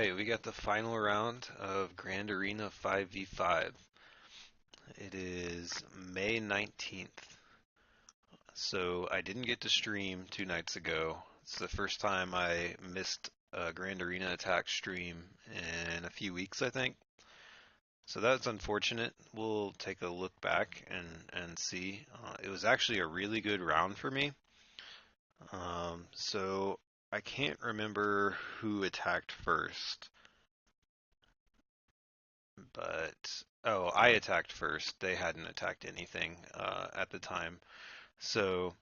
Alright, we got the final round of Grand Arena 5v5. It is May 19th. So I didn't get to stream 2 nights ago. It's the first time I missed a Grand Arena attack stream in a few weeks, I think. So that's unfortunate. We'll take a look back and see. It was actually a really good round for me. So I can't remember who attacked first. But oh, I attacked first. They hadn't attacked anything at the time, so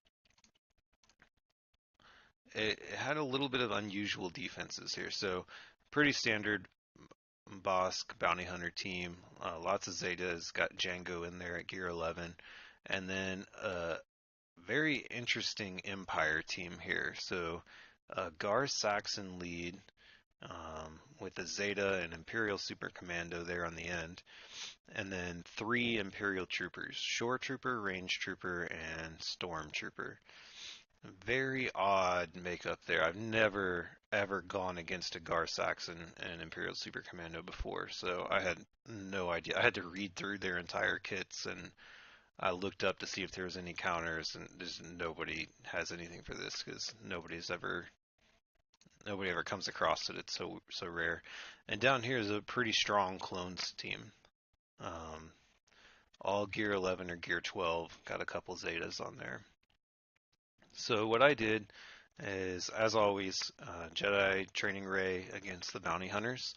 it had a little bit of unusual defenses here. So pretty standard Bosk bounty hunter team. Lots of Zetas. Got Django in there at gear 11, and then a very interesting Empire team here. So Gar Saxon lead with a Zeta and Imperial Super Commando there on the end. And then 3 Imperial Troopers, Shore Trooper, Range Trooper, and Storm Trooper. Very odd makeup there. I've never ever gone against a Gar Saxon and Imperial Super Commando before, so I had no idea. I had to read through their entire kits, and I looked up to see if there was any counters, and there's nobody has anything for this because nobody ever comes across it. It's so rare. And down here is a pretty strong clones team. Um, all gear 11 or gear 12, got a couple Zetas on there. So what I did is, as always, Jedi Training Ray against the Bounty Hunters.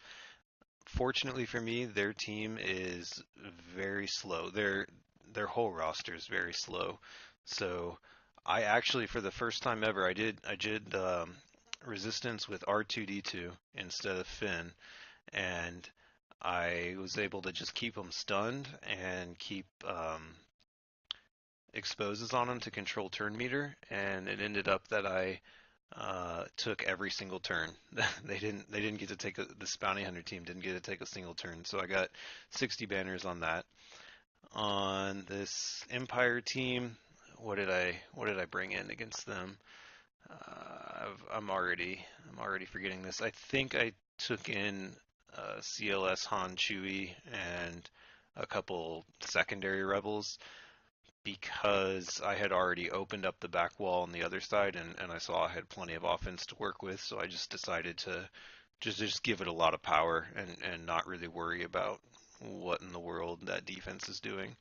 Fortunately for me, their team is very slow. Their whole roster is very slow. So I actually, for the first time ever, I did resistance with R2D2 instead of Finn, and I was able to just keep them stunned and keep exposes on them to control turn meter, and it ended up that I took every single turn. They didn't get to take this bounty hunter team didn't get to take a single turn, so I got 60 banners on that. On this Empire team, what did I bring in against them? I'm already forgetting this. I think I took in CLS Han Chewie and a couple secondary rebels because I had already opened up the back wall on the other side, and I saw I had plenty of offense to work with, so I just decided to just give it a lot of power and not really worry about what in the world that defense is doing.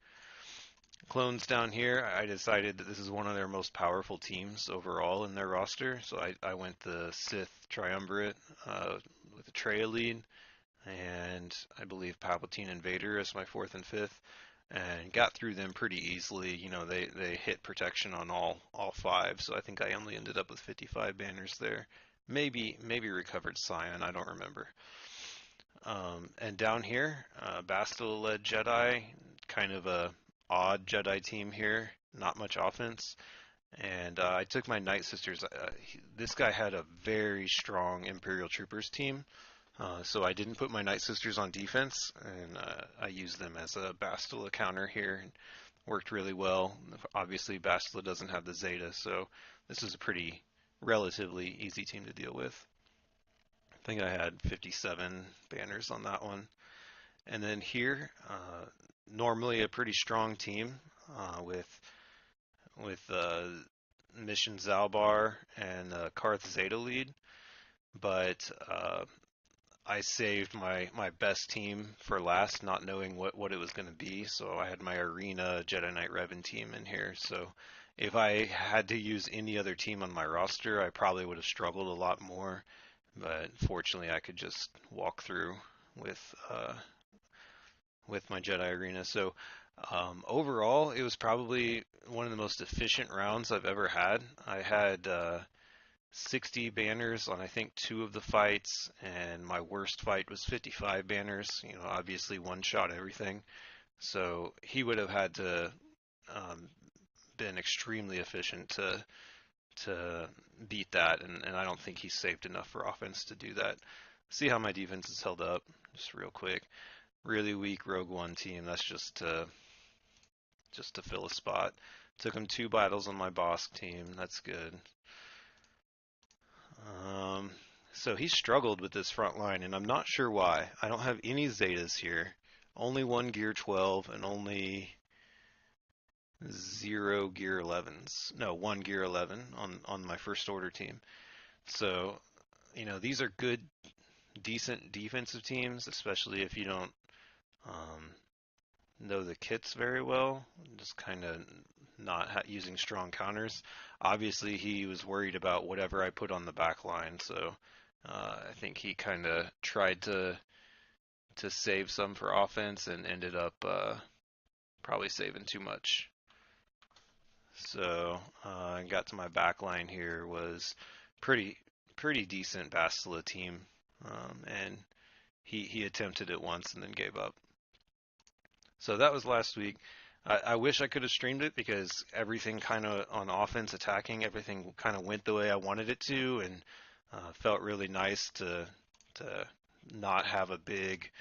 Clones down here, I decided that this is one of their most powerful teams overall in their roster, so I went the Sith Triumvirate with Atreya lead, and I believe Palpatine and Vader as my fourth and fifth, and got through them pretty easily. You know, they hit protection on all five, so I think I only ended up with 55 banners there. Maybe recovered Scion, I don't remember. And down here, Bastila-led Jedi, kind of a odd Jedi team here, not much offense. And I took my Night Sisters. This guy had a very strong Imperial Troopers team, so I didn't put my Night Sisters on defense, and I used them as a Bastila counter here. And worked really well. Obviously, Bastila doesn't have the Zeta, so this is a pretty relatively easy team to deal with. I think I had 57 banners on that one. And then here, normally a pretty strong team with Mission Zalbar and Karth Zeta lead, but I saved my best team for last, not knowing what it was going to be. So I had my Arena Jedi Knight Revan team in here. So if I had to use any other team on my roster, I probably would have struggled a lot more. But fortunately, I could just walk through with uh, with my Jedi Arena. So overall, it was probably one of the most efficient rounds I've ever had. I had 60 banners on I think 2 of the fights, and my worst fight was 55 banners. You know, obviously one shot everything. So he would have had to um, been extremely efficient to beat that, and I don't think he saved enough for offense to do that. See how my defense is held up, just real quick. Really weak Rogue One team. That's just to fill a spot. Took him 2 battles on my boss team. That's good. Um, So he struggled with this front line, and I'm not sure why. I don't have any Zetas here. Only one Gear 12 and only zero Gear 11s. No, one Gear 11 on my first order team. So, these are good, decent defensive teams, especially if you don't um, know the kits very well, just kind of not using strong counters. Obviously, he was worried about whatever I put on the back line, so I think he kind of tried to save some for offense and ended up probably saving too much. So I got to my back line here, was pretty decent Bastila team, and he attempted it once and then gave up. So that was last week. I wish I could have streamed it because everything kind of on offense, attacking, everything kind of went the way I wanted it to, and felt really nice to not have a big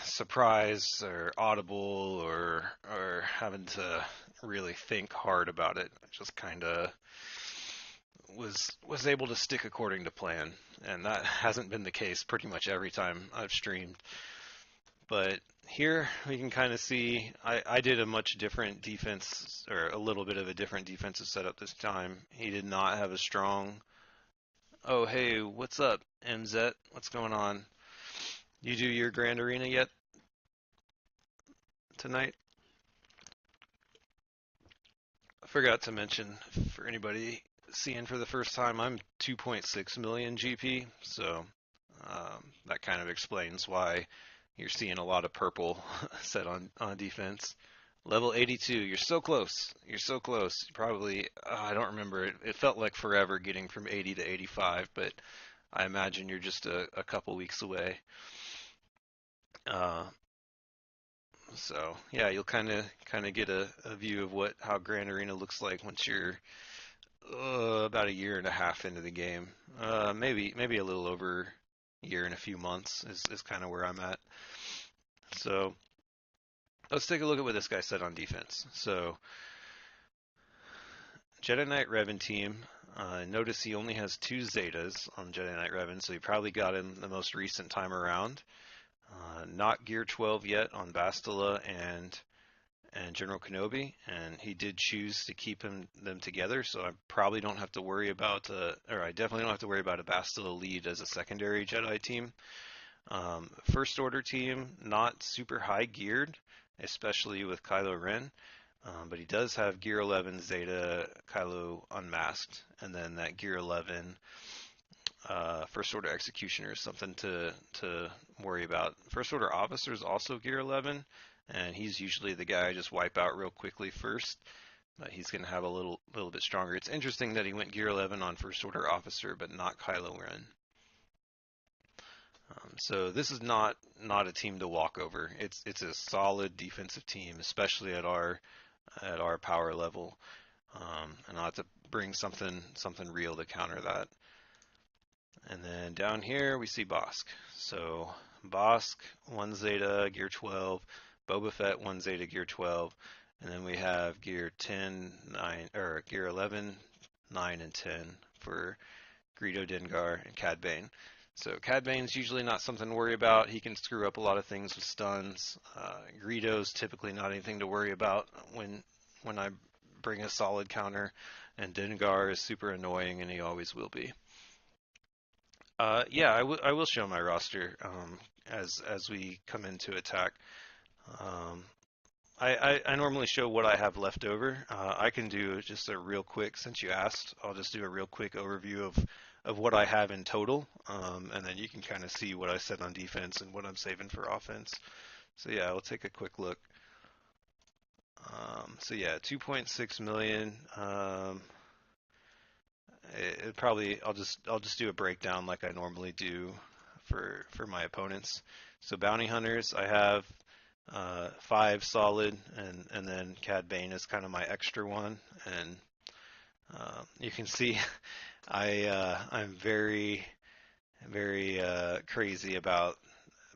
surprise or audible or having to really think hard about it. I just kind of was able to stick according to plan, and that hasn't been the case pretty much every time I've streamed. But here we can kind of see I did a much different defense, or a little bit of a different defensive setup this time. He did not have a strong. Oh, hey, what's up, MZ? What's going on? You do your Grand Arena yet tonight? I forgot to mention, for anybody seeing for the first time, I'm 2.6 million GP, so that kind of explains why you're seeing a lot of purple set on defense. Level 82, you're so close. You're so close. Probably, I don't remember. It felt like forever getting from 80 to 85, but I imagine you're just a couple weeks away. Uh, so yeah, you'll kind of get a view of how Grand Arena looks like once you're about a year and a half into the game. Maybe a little over a year and a few months is kind of where I'm at. So let's take a look at what this guy said on defense. So Jedi Knight Revan team. Notice he only has 2 Zetas on Jedi Knight Revan, so he probably got him the most recent time around. Not Gear 12 yet on Bastila and General Kenobi, and he did choose to keep them together, so I probably don't have to worry about, or I definitely don't have to worry about a Bastila lead as a secondary Jedi team. First Order team, not super high geared, especially with Kylo Ren, but he does have Gear 11 Zeta Kylo unmasked, and then that Gear 11 First Order Executioner is something to worry about. First Order Officer is also Gear 11, and he's usually the guy I just wipe out real quickly first. But he's going to have a little bit stronger. It's interesting that he went Gear 11 on First Order Officer, but not Kylo Ren. So this is not a team to walk over. It's a solid defensive team, especially at our power level. And I'll have to bring something real to counter that. And then down here we see Bosk. So Bosk, 1 Zeta, Gear 12. Boba Fett, 1 Zeta, Gear 12. And then we have Gear 10, 9, or Gear 11, 9, and 10 for Greedo, Dengar, and Cad Bane. So Cad Bane's usually not something to worry about. He can screw up a lot of things with stuns. Greedo's typically not anything to worry about when I bring a solid counter. And Dengar is super annoying, and he always will be. Yeah, I will show my roster as we come into attack. I normally show what I have left over. I can do just a real quick, since you asked, I'll just do a real quick overview of what I have in total, and then you can kind of see what I said on defense and what I'm saving for offense. So yeah, we'll take a quick look. So yeah, 2.6 million. I'll just do a breakdown like I normally do for my opponents. So bounty hunters, I have 5 solid, and then Cad Bane is kind of my extra one. And you can see I'm very crazy about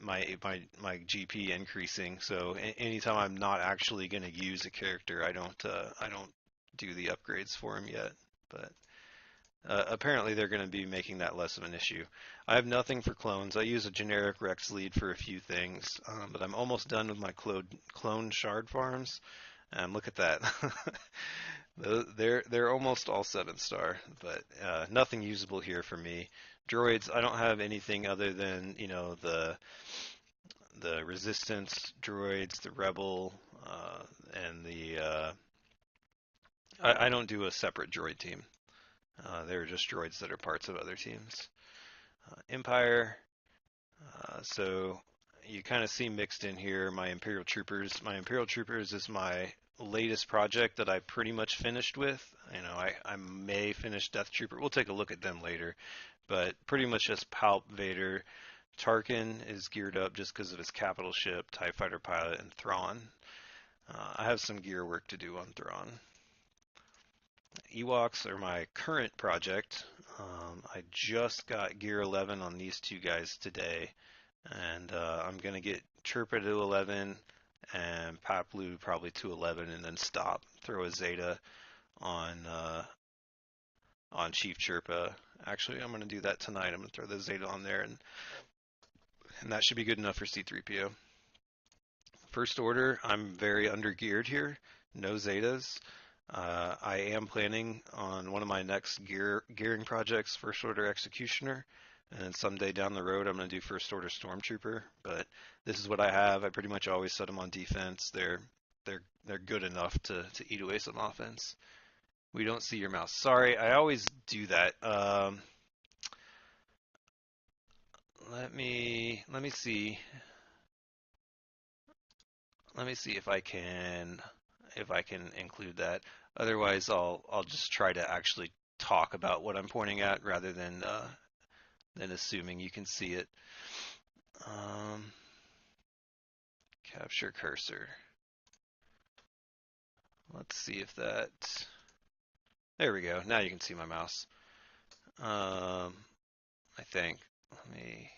my GP increasing. So anytime I'm not actually going to use a character, I don't do the upgrades for him yet. But apparently they're going to be making that less of an issue. I have nothing for clones. I use a generic Rex lead for a few things, but I'm almost done with my clone shard farms. Look at that. They're almost all 7-star, but nothing usable here for me. Droids, I don't have anything other than the resistance droids, the rebel, and I don't do a separate droid team. They're just droids that are parts of other teams. Empire. So you kind of see mixed in here my Imperial Troopers. My Imperial Troopers is my latest project that I pretty much finished with. I may finish Death Trooper. We'll take a look at them later, but pretty much just Palp, Vader. Tarkin is geared up just because of his capital ship, TIE Fighter pilot, and Thrawn. I have some gear work to do on Thrawn. Ewoks are my current project. I just got Gear 11 on these two guys today, and I'm going to get Chirpa to 11 and Paplu probably to 11 and then stop. Throw a Zeta on Chief Chirpa. Actually, I'm going to do that tonight. I'm going to throw the Zeta on there, and that should be good enough for C-3PO. First Order, I'm very under-geared here. No Zetas. I am planning on one of my next gearing projects, First Order Executioner, and then someday down the road I'm going to do First Order Stormtrooper. But this is what I have. I pretty much always set them on defense. They're good enough to eat away some offense. We don't see your mouse. Sorry, I always do that. Let me see. Let me see if I can include that. Otherwise, I'll just try to actually talk about what I'm pointing at rather than assuming you can see it. Capture cursor. Let's see if that. There we go. Now you can see my mouse. I think. Let me.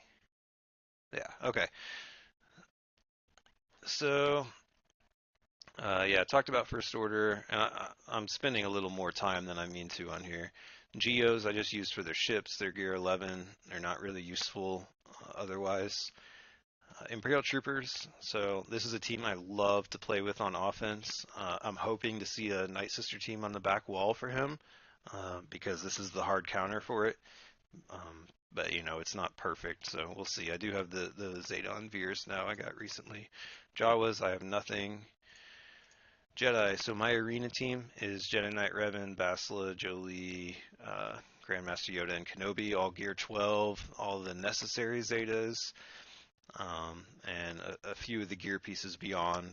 Yeah. Okay. So. Yeah, I talked about First Order, and I'm spending a little more time than I mean to on here. Geos I just used for their ships. They're Gear 11. They're not really useful otherwise. Imperial Troopers. So this is a team I love to play with on offense. I'm hoping to see a Night Sister team on the back wall for him because this is the hard counter for it. But it's not perfect, so we'll see. I do have the Zedon Veers now I got recently. Jawas, I have nothing. Jedi. So my arena team is Jedi Knight Revan, Basila, Jolie, Grandmaster Yoda, and Kenobi, all Gear 12, all the necessary Zetas, and a few of the gear pieces beyond,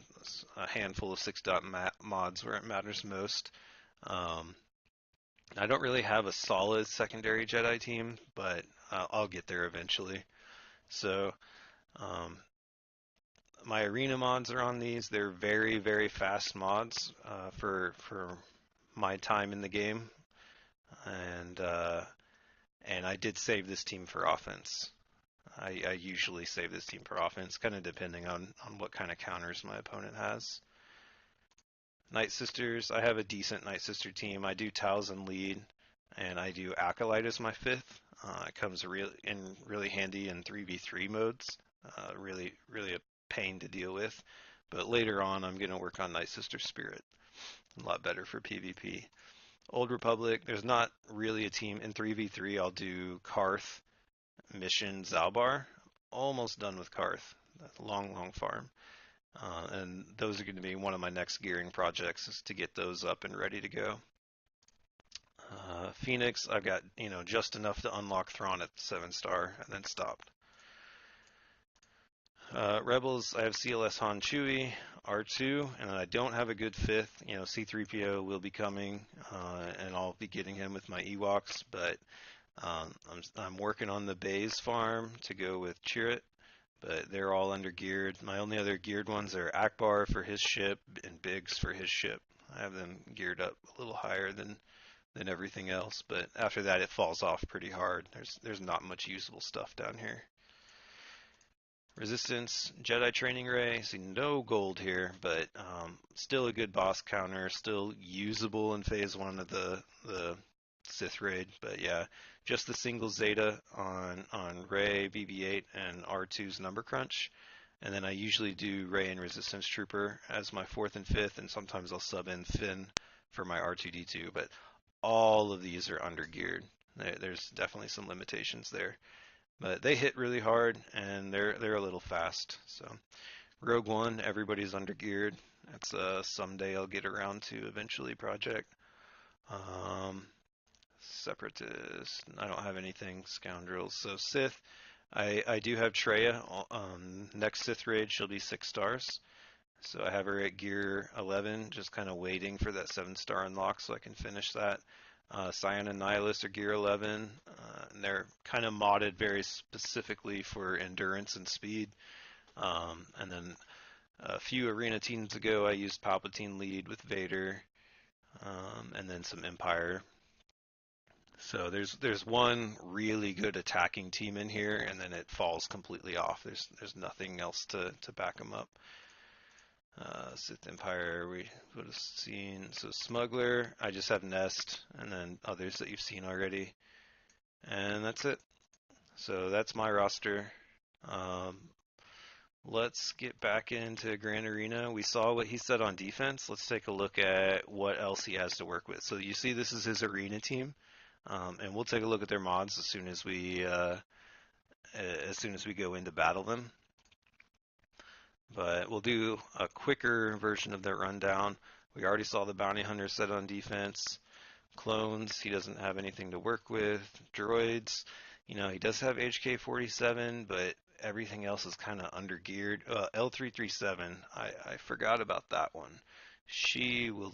a handful of 6-dot mods where it matters most. I don't really have a solid secondary Jedi team, but I'll get there eventually. So my arena mods are on these. They're very, very fast mods for my time in the game, and I did save this team for offense. I usually save this team for offense, kind of depending on what kind of counters my opponent has. Night Sisters, I have a decent Night Sister team. I do Talzin lead, and I do Acolyte as my 5th. It comes really handy in 3v3 modes. Really a pain to deal with. But later on, I'm going to work on Night Sister Spirit. A lot better for PvP. Old Republic, there's not really a team. In 3v3, I'll do Karth, Mission, Zalbar. Almost done with Karth. That's a long farm. And those are going to be one of my next gearing projects, is to get those up and ready to go. Phoenix, I've got just enough to unlock Thrawn at 7-star and then stopped. Rebels, I have CLS Han Chewie, R2, and I don't have a good 5th. C-3PO will be coming, and I'll be getting him with my Ewoks, but I'm working on the Baze farm to go with Chirrut, but they're all under geared. My only other geared ones are Akbar for his ship and Biggs for his ship. I have them geared up a little higher than everything else, but after that it falls off pretty hard. There's not much usable stuff down here. Resistance, Jedi Training Ray, see no gold here, but still a good boss counter, still usable in phase 1 of the Sith raid. But yeah, just the single Zeta on Rey, BB-8, and R2's number crunch. And then I usually do Rey and Resistance Trooper as my fourth and fifth, and sometimes I'll sub in Finn for my R2D2. But all of these are undergeared. There's definitely some limitations there, but they hit really hard and they're a little fast. So Rogue One, everybody's undergeared. That's someday I'll get around to eventually project. Um, Separatist, I don't have anything. Scoundrels. So Sith, I do have Treya. Next Sith raid, she'll be 6 stars. So I have her at gear 11, just kind of waiting for that 7-star unlock so I can finish that. Cyan and Nihilus are gear 11, and they're kind of modded very specifically for endurance and speed. And then a few arena teams ago, I used Palpatine lead with Vader, and then some Empire. So there's one really good attacking team in here, and then it falls completely off. There's nothing else to back them up. Sith Empire we would have seen. So Smuggler, I just have Nest, and then others that you've seen already, and that's it. So that's my roster. Um, let's get back into Grand Arena. We saw what he said on defense. Let's take a look at what else he has to work with. So you see, this is his arena team, and we'll take a look at their mods as soon as we go in to battle them. But we'll do a quicker version of that rundown. We already saw the bounty hunter set on defense. Clones, he doesn't have anything to work with. Droids, he does have HK-47, but everything else is kind of undergeared. L337, I forgot about that one. She will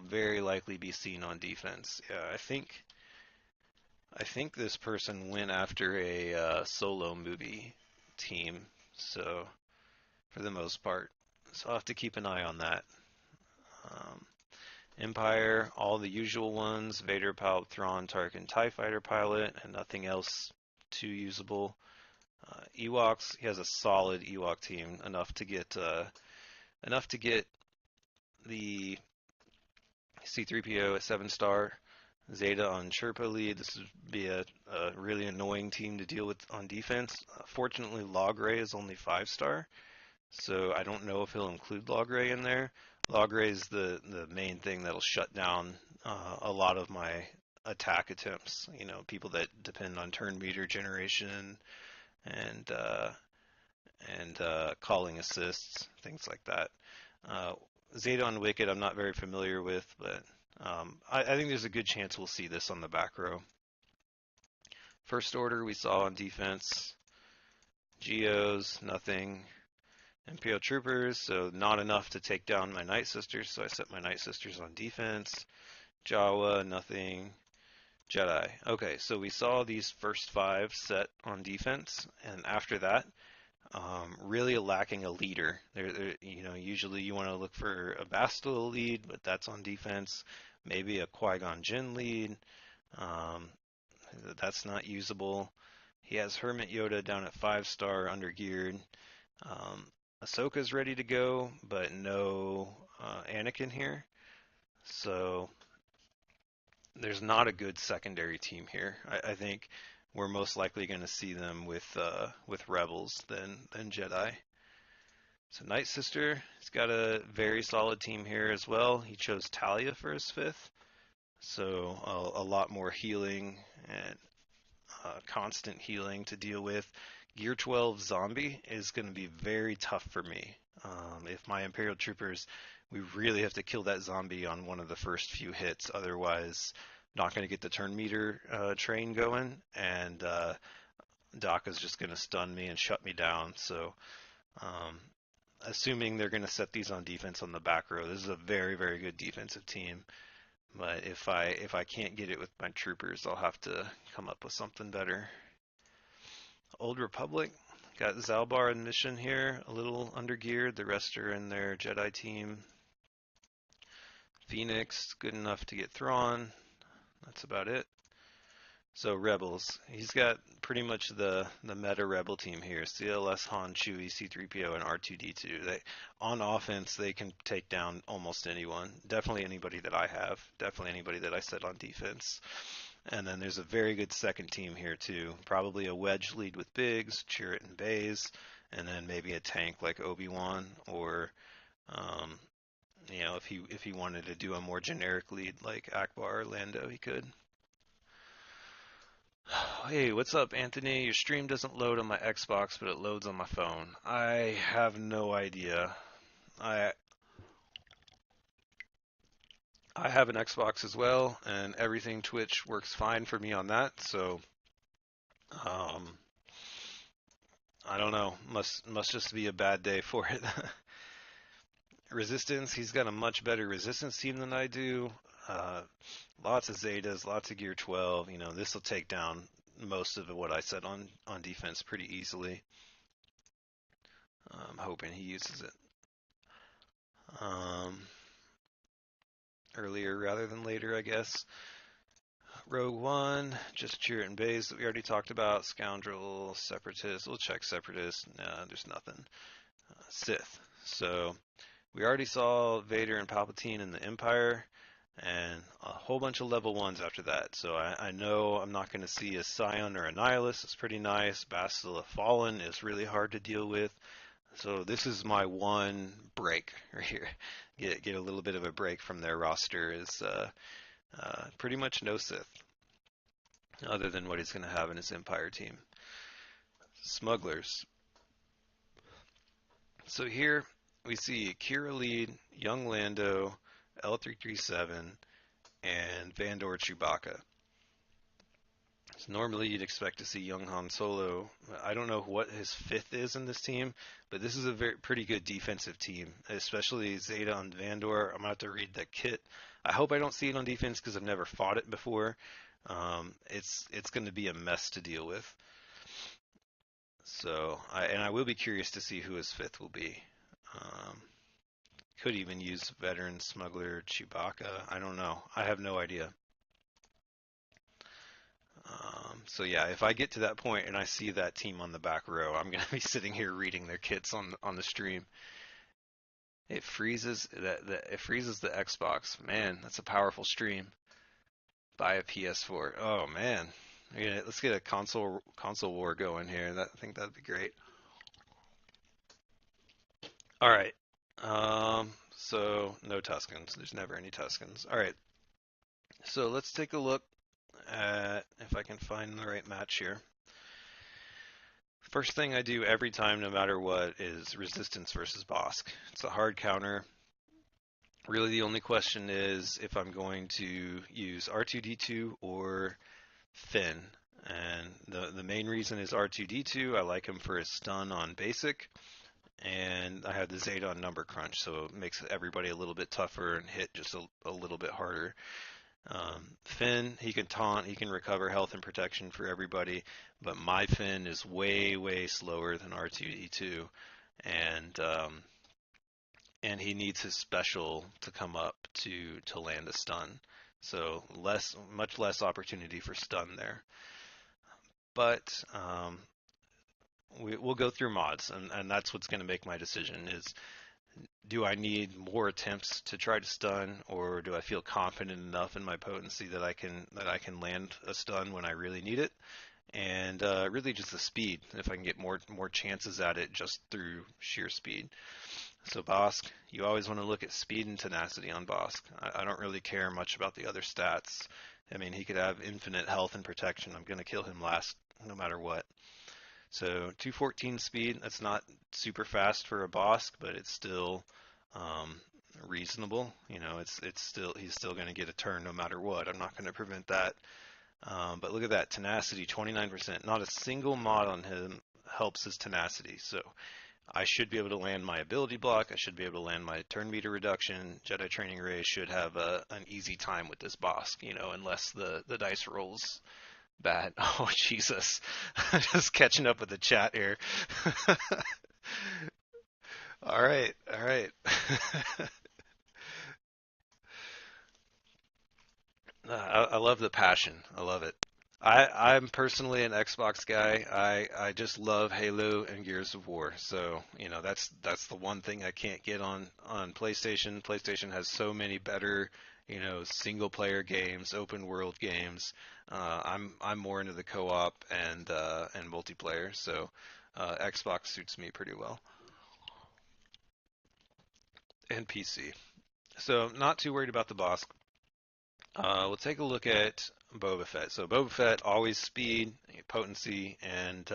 very likely be seen on defense. Yeah, I think this person went after a solo movie team, so for the most part. So I'll have to keep an eye on that. Empire, all the usual ones, Vader, Palp, Thrawn, Tarkin, TIE Fighter pilot, and nothing else too usable. Ewoks, he has a solid Ewok team, enough to get the C-3PO at 7-star. Zeta on Sherpa lead. This would be a really annoying team to deal with on defense. Fortunately, Log Ray is only 5-star. So I don't know if he'll include Logray in there. Logray is the main thing that'll shut down a lot of my attack attempts. People that depend on turn meter generation and calling assists, things like that. Zeta on Wicked, I'm not very familiar with, but I think there's a good chance we'll see this on the back row. First Order we saw on defense. Geos, nothing. Imperial Troopers, so not enough to take down my Night Sisters, so I set my Night Sisters on defense. Jawa, nothing. Jedi. Okay, so we saw these first 5 set on defense, and after that, really lacking a leader. Usually you want to look for a Bastila lead, but that's on defense. Maybe a Qui-Gon Jinn lead. That's not usable. He has Hermit Yoda down at 5-star, undergeared. Ahsoka's ready to go, but no Anakin here. So there's not a good secondary team here. I think we're most likely going to see them with Rebels than Jedi. So Night Sister, he's got a very solid team here as well. He chose Talia for his 5th, so a lot more healing and constant healing to deal with. Gear 12 Zombie is going to be very tough for me. If my Imperial Troopers, we really have to kill that zombie on one of the first few hits, otherwise not going to get the turn meter train going, and Daka's just going to stun me and shut me down. So assuming they're going to set these on defense on the back row, this is a very, very good defensive team. But if I can't get it with my troopers, I'll have to come up with something better. Old Republic, got Zalbar in mission here, a little undergeared. The rest are in their Jedi team. Phoenix, good enough to get Thrawn. That's about it. So Rebels, he's got pretty much the meta Rebel team here. CLS, Han, Chewie, C-3PO, and R2-D2. On offense, they can take down almost anyone. Definitely anybody that I have. Definitely anybody that I set on defense. And then there's a very good second team here too. Probably a wedge lead with Biggs, Chirrut, and Bays, and then maybe a tank like Obi-Wan, or um, if he wanted to do a more generic lead like Akbar or Lando, he could. Hey, what's up, Anthony? Your stream doesn't load on my Xbox, but it loads on my phone. I have no idea. I I have an Xbox as well, and everything Twitch works fine for me on that. So, um, I don't know. Must just be a bad day for it. Resistance. He's got a much better resistance team than I do. Uh, Lots of Zetas, lots of Gear 12. This will take down most of what I said on defense pretty easily. I'm hoping he uses it um, earlier rather than later, I guess. Rogue One, just Chirrut and Baze that we already talked about. Scoundrel, Separatist. We'll check Separatist. Nah, there's nothing. Sith. So we already saw Vader and Palpatine in the Empire, and a whole bunch of level 1s after that. So I know I'm not going to see a Scion or a Nihilus. It's pretty nice. Bastila Fallen is really hard to deal with. So this is my one break right here. Get a little bit of a break from their roster is pretty much no Sith, other than what he's going to have in his Empire team. Smugglers. So here we see Kira lead, Young Lando, L337, and Vandor Chewbacca. So normally you'd expect to see young Han Solo. I don't know what his fifth is in this team, but this is a pretty good defensive team, especially Zeta on Vandor. I'm going to have to read the kit. I hope I don't see it on defense because I've never fought it before. It's going to be a mess to deal with. So, I will be curious to see who his fifth will be. Could even use veteran smuggler Chewbacca. I don't know. I have no idea. So yeah, if I get to that point and I see that team on the back row, I'm gonna be sitting here reading their kits on the stream. It freezes it freezes the Xbox. Man, that's a powerful stream. Buy a PS4. Oh man, let's get a console war going here. I think that'd be great. All right. So no Tuscans. There's never any Tuscans. All right. So let's take a look at if I can find the right match here. First thing I do every time, no matter what, is resistance versus Bosk. It's a hard counter. Really, the only question is if I'm going to use R2-D2 or Finn. And the main reason is R2-D2. I like him for his stun on basic, and I have the Zeta on number crunch, so it makes everybody a little bit tougher and hit just a little bit harder. Finn, he can taunt, he can recover health and protection for everybody, but my Finn is way, way slower than R2-D2, and he needs his special to come up to land a stun. So much less opportunity for stun there. But we'll go through mods, and that's what's going to make my decision is, do I need more attempts to try to stun, or do I feel confident enough in my potency that I can land a stun when I really need it? And really just the speed, if I can get more chances at it just through sheer speed. So Bosk, you always want to look at speed and tenacity on Bosk. I don't really care much about the other stats. I mean, he could have infinite health and protection. I'm going to kill him last no matter what. So 214 speed, that's not super fast for a Bosk, but it's still reasonable. It's still, he's still going to get a turn no matter what. I'm not going to prevent that. But look at that, tenacity, 29%. Not a single mod on him helps his tenacity. So I should be able to land my ability block. I should be able to land my turn meter reduction. Jedi Training Ray should have an easy time with this Bosk, unless the dice rolls bad. Oh, Jesus. Just catching up with the chat here. All right. I love the passion. I love it. I'm personally an Xbox guy. I just love Halo and Gears of War. So, that's the one thing I can't get on PlayStation. PlayStation has so many better single player games, open world games. I'm more into the co-op and multiplayer, so Xbox suits me pretty well, and PC. So not too worried about the boss. We'll take a look at Boba Fett. So Boba Fett, always speed, potency, and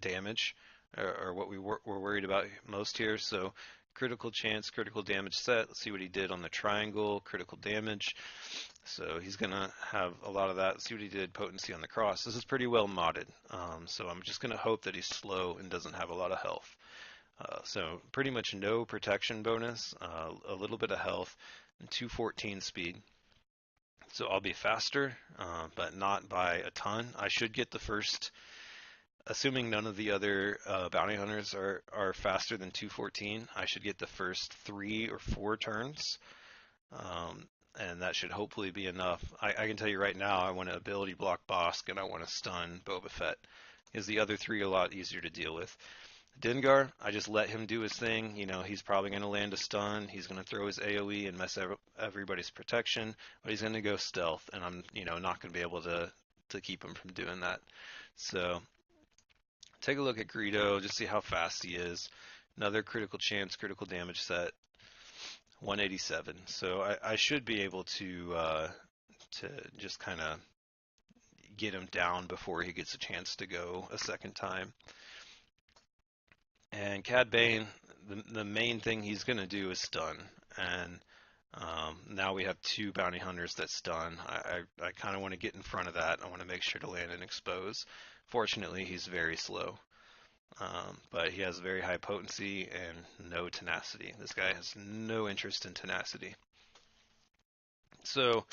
damage are what we're worried about most here. So critical chance, critical damage set. Let's see what he did on the triangle, critical damage. So he's going to have a lot of that. Let's see what he did, potency on the cross. This is pretty well modded. So I'm just going to hope that he's slow and doesn't have a lot of health. So pretty much no protection bonus, a little bit of health, and 214 speed. So I'll be faster, but not by a ton. I should get the first, assuming none of the other bounty hunters are faster than 214, I should get the first 3 or 4 turns, and that should hopefully be enough. I can tell you right now, I want to ability block Bosk, and I want to stun Boba Fett, because the other 3 are a lot easier to deal with. Dengar, I just let him do his thing. He's probably going to land a stun. He's going to throw his AoE and mess everybody's protection, but he's going to go stealth, and I'm, not going to be able to keep him from doing that. So take a look at Greedo, just see how fast he is. Another critical chance, critical damage set, 187. So I should be able to just kind of get him down before he gets a chance to go a second time. And Cad Bane, the main thing he's going to do is stun. And now we have 2 bounty hunters that stun. I kind of want to get in front of that. I want to make sure to land and expose. Fortunately, he's very slow. But he has very high potency and no tenacity. This guy has no interest in tenacity. So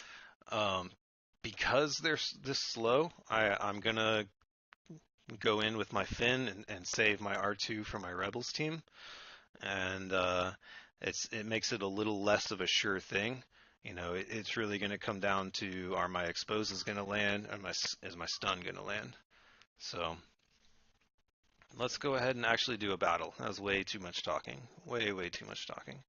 because they're this slow, I'm going to go in with my Finn and save my R2 for my Rebels team, and it makes it a little less of a sure thing. It's really going to come down to, are my exposes going to land, and is my stun going to land? So let's go ahead and actually do a battle. That was way too much talking. Way too much talking.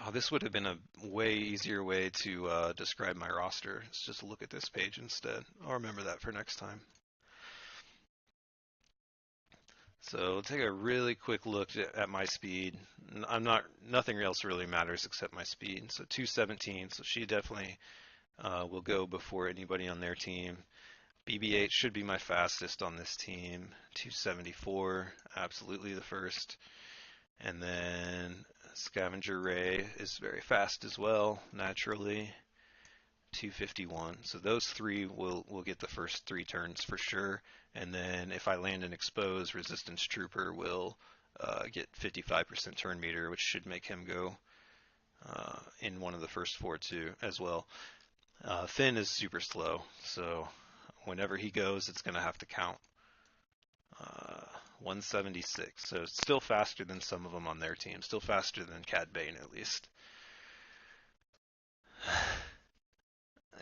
Oh, this would have been a way easier way to describe my roster. Let's just look at this page instead. I'll remember that for next time. So we'll take a really quick look at my speed. Nothing else really matters except my speed. So 217, so she definitely will go before anybody on their team. BB-8 should be my fastest on this team. 274, absolutely the first. And then Scavenger Ray is very fast as well, naturally. 251. So those 3 will get the first 3 turns for sure. And then if I land an expose, Resistance Trooper will get 55% turn meter, which should make him go in one of the first 4 too as well. Finn is super slow, so whenever he goes, it's going to have to count. 176, so it's still faster than some of them on their team, still faster than Cad Bane at least.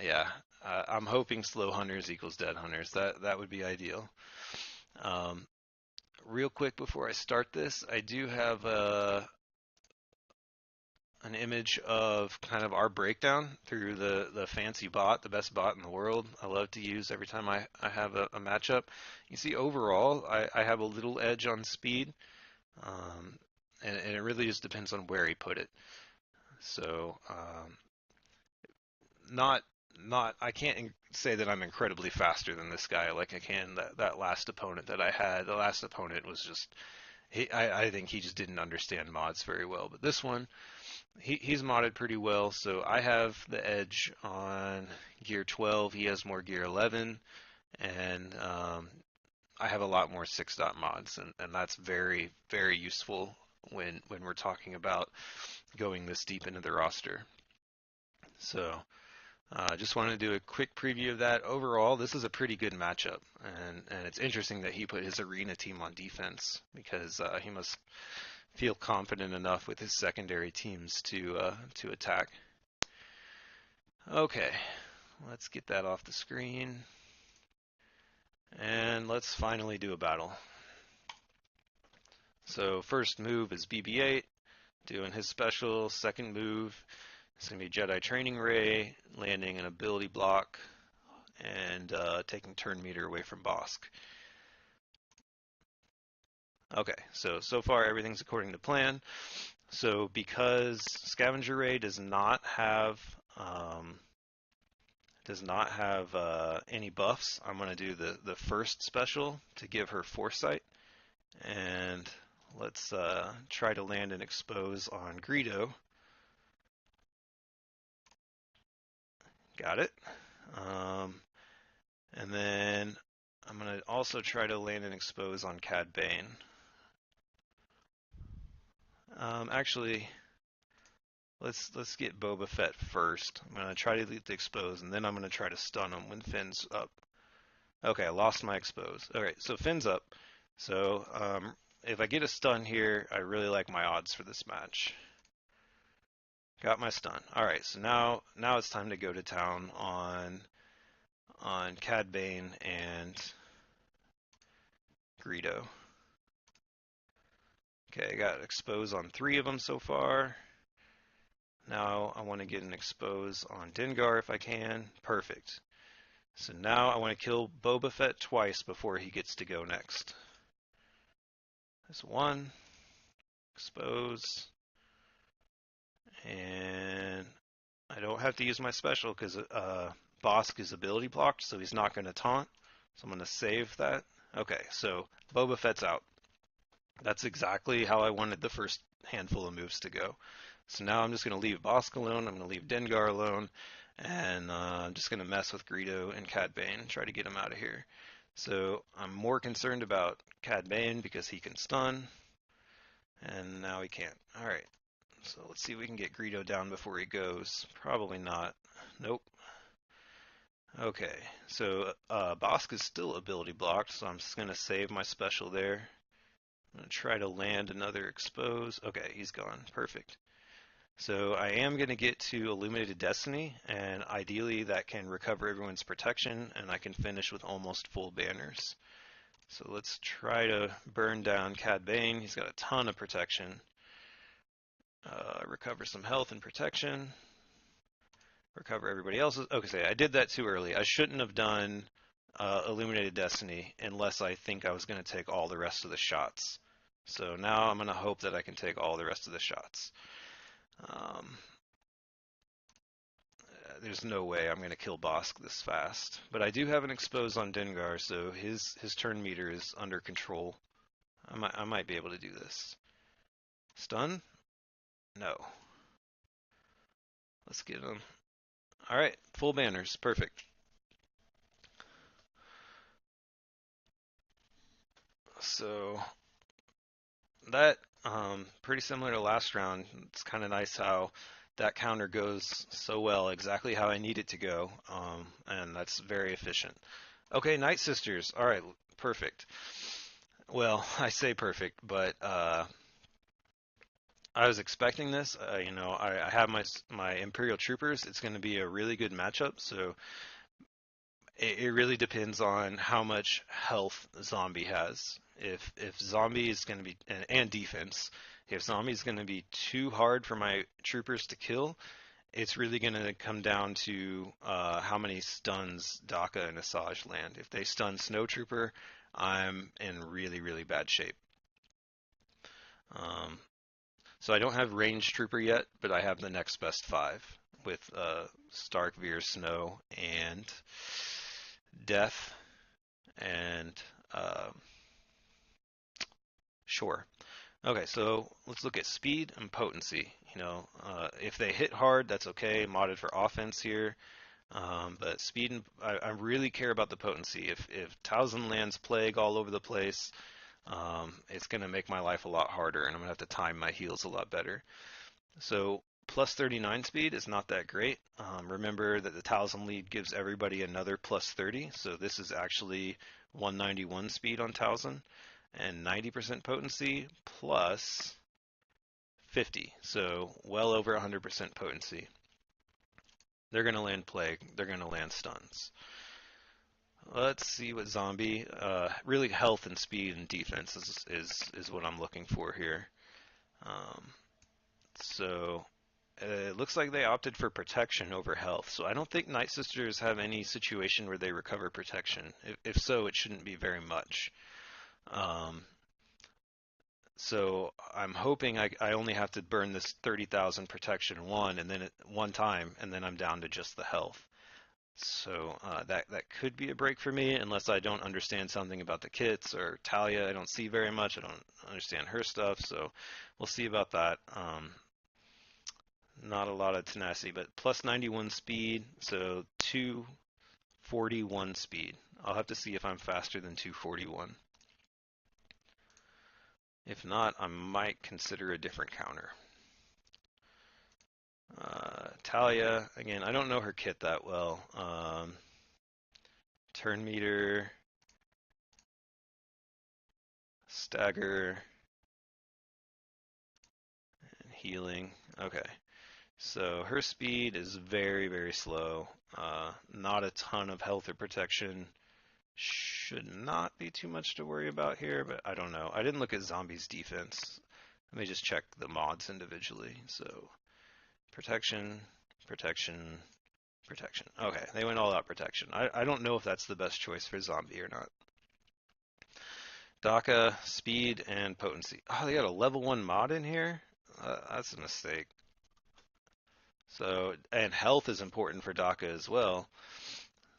Yeah, I'm hoping slow hunters equals dead hunters. That would be ideal. Real quick before I start this, I do have an image of kind of our breakdown through the fancy bot, the best bot in the world. I love to use every time I have a matchup. You see overall, I have a little edge on speed, and it really just depends on where he put it. So I can't say that I'm incredibly faster than this guy like I can that last opponent that I had. The last opponent was just, I think he just didn't understand mods very well. But this one, he's modded pretty well, so I have the edge on gear 12. He has more gear 11, and I have a lot more 6-dot mods, and that's very, very useful when we're talking about going this deep into the roster. So just wanted to do a quick preview of that. Overall, this is a pretty good matchup, and it's interesting that he put his arena team on defense, because he must feel confident enough with his secondary teams to attack. Okay, let's get that off the screen, and let's finally do a battle. So first move is BB-8, doing his special second move. It's going to be Jedi Training Ray, landing an ability block, and taking turn meter away from Bosk. Okay, so far everything's according to plan. So because Scavenger Ray does not have any buffs, I'm going to do the first special to give her foresight, and let's try to land an expose on Greedo. Got it. And then I'm going to also try to land an expose on Cad Bane. Actually, let's get Boba Fett first. I'm going to try to lead the expose, and then I'm going to try to stun him when Finn's up. Okay, I lost my expose. Alright, so Finn's up. So if I get a stun here, I really like my odds for this match. Got my stun. Alright, so now it's time to go to town on Cad Bane and Greedo. Okay, I got expose on 3 of them so far. Now I want to get an expose on Dengar if I can. Perfect. So now I want to kill Boba Fett twice before he gets to go next. There's one. Expose. And I don't have to use my special because Bosk is ability blocked, so he's not going to taunt. So I'm going to save that. Okay, so Boba Fett's out. That's exactly how I wanted the first handful of moves to go. So now I'm just going to leave Bosk alone, I'm going to leave Dengar alone, and I'm just going to mess with Greedo and Cad Bane and try to get him out of here. So I'm more concerned about Cad Bane because he can stun, and now he can't. Alright, so let's see if we can get Greedo down before he goes. Probably not. Nope. Okay, so Bosk is still ability blocked, so I'm just going to save my special there. I'm going to try to land another expose. Okay, he's gone. Perfect. So I am going to get to Illuminated Destiny, and ideally that can recover everyone's protection, and I can finish with almost full banners. So let's try to burn down Cad Bane. He's got a ton of protection. Recover some health and protection. Recover everybody else's. Okay, I did that too early. I shouldn't have done Illuminated Destiny unless I think I was going to take all the rest of the shots. So now I'm going to hope that I can take all the rest of the shots. There's no way I'm going to kill Bosk this fast. But I do have an expose on Dengar, so his turn meter is under control. I might be able to do this. Stun? No. Let's get him. Alright, full banners. Perfect. So that pretty similar to last round. It's kind of nice how that counter goes so well, exactly how I need it to go, and that's very efficient. Okay, Night Sisters. All right, perfect. Well, I say perfect, but I was expecting this. I have my Imperial Troopers. It's going to be a really good matchup, so it really depends on how much health Zombie has. If Zombie is going to be and defense, if Zombie is going to be too hard for my troopers to kill, it's really going to come down to how many stuns Daka and Asajj land. If they stun Snow Trooper, I'm in really, really bad shape. So I don't have Range Trooper yet, but I have the next best 5 with Stark, Veer, Snow, and Death, and Shore. Okay, so let's look at speed and potency. If they hit hard, that's okay. Modded for offense here. But speed and I really care about the potency. If Towson lands Plague all over the place, it's going to make my life a lot harder, and I'm going to have to time my heals a lot better. So plus 39 speed is not that great. Remember that the Towson lead gives everybody another plus 30, so this is actually 191 speed on Towson, and 90% potency plus 50, so well over 100% potency. They're going to land Plague, they're going to land stuns. Let's see what Zombie, really health and speed and defense is what I'm looking for here. So it looks like they opted for protection over health. So I don't think Night Sisters have any situation where they recover protection. If so, it shouldn't be very much. Um, so I'm hoping I only have to burn this 30,000 protection one time, and then I'm down to just the health. So that could be a break for me unless I don't understand something about the kits or Talia. I don't see very much. I don't understand her stuff. So we'll see about that. Not a lot of tenacity, but plus 91 speed, so 241 speed. I'll have to see if I'm faster than 241. If not, I might consider a different counter. Talia, again, I don't know her kit that well. Turn meter, stagger, and healing. Okay, so her speed is very, very slow. Not a ton of health or protection. Should not be too much to worry about here, but I don't know. I didn't look at zombies defense. Let me just check the mods individually. So protection, protection, protection. Okay, they went all out protection. I don't know if that's the best choice for zombie or not. Daka, speed, and potency. Oh, they got a level 1 mod in here? That's a mistake. So, and health is important for Daka as well.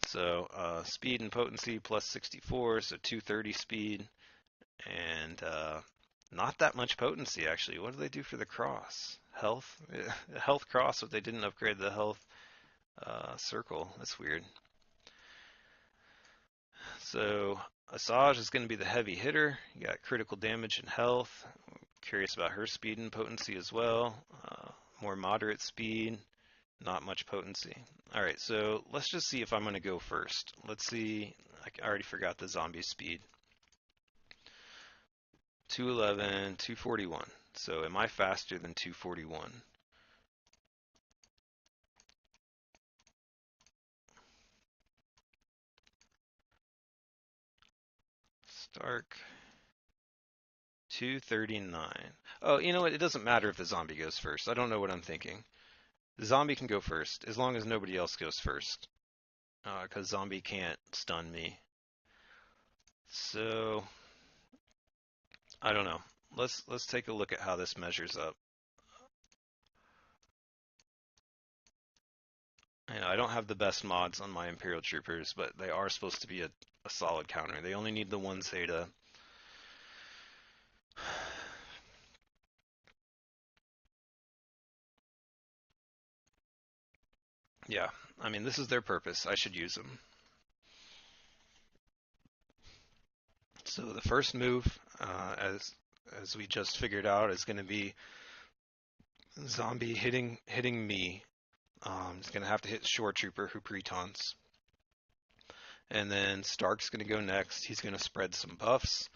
So speed and potency plus 64, so 230 speed, and not that much potency actually. What do they do for the cross? Health? Health cross, but they didn't upgrade the health circle. That's weird. So Asajj is going to be the heavy hitter. You got critical damage and health. Curious about her speed and potency as well. More moderate speed, not much potency. All right, so let's just see if I'm going to go first. Let's see. I already forgot the zombie speed. 211, 241. So am I faster than 241? Stark. 239. Oh, you know what? It doesn't matter if the zombie goes first. I don't know what I'm thinking. The zombie can go first, as long as nobody else goes first. Because zombie can't stun me. So, I don't know. Let's take a look at how this measures up. I don't have the best mods on my Imperial Troopers, but they are supposed to be a solid counter. They only need the 1 Zeta. Yeah, I mean, this is their purpose. I should use them. So the first move, as we just figured out, is going to be zombie hitting me. He's going to have to hit Shore Trooper who pre-taunts. And then Stark's going to go next. He's going to spread some buffs.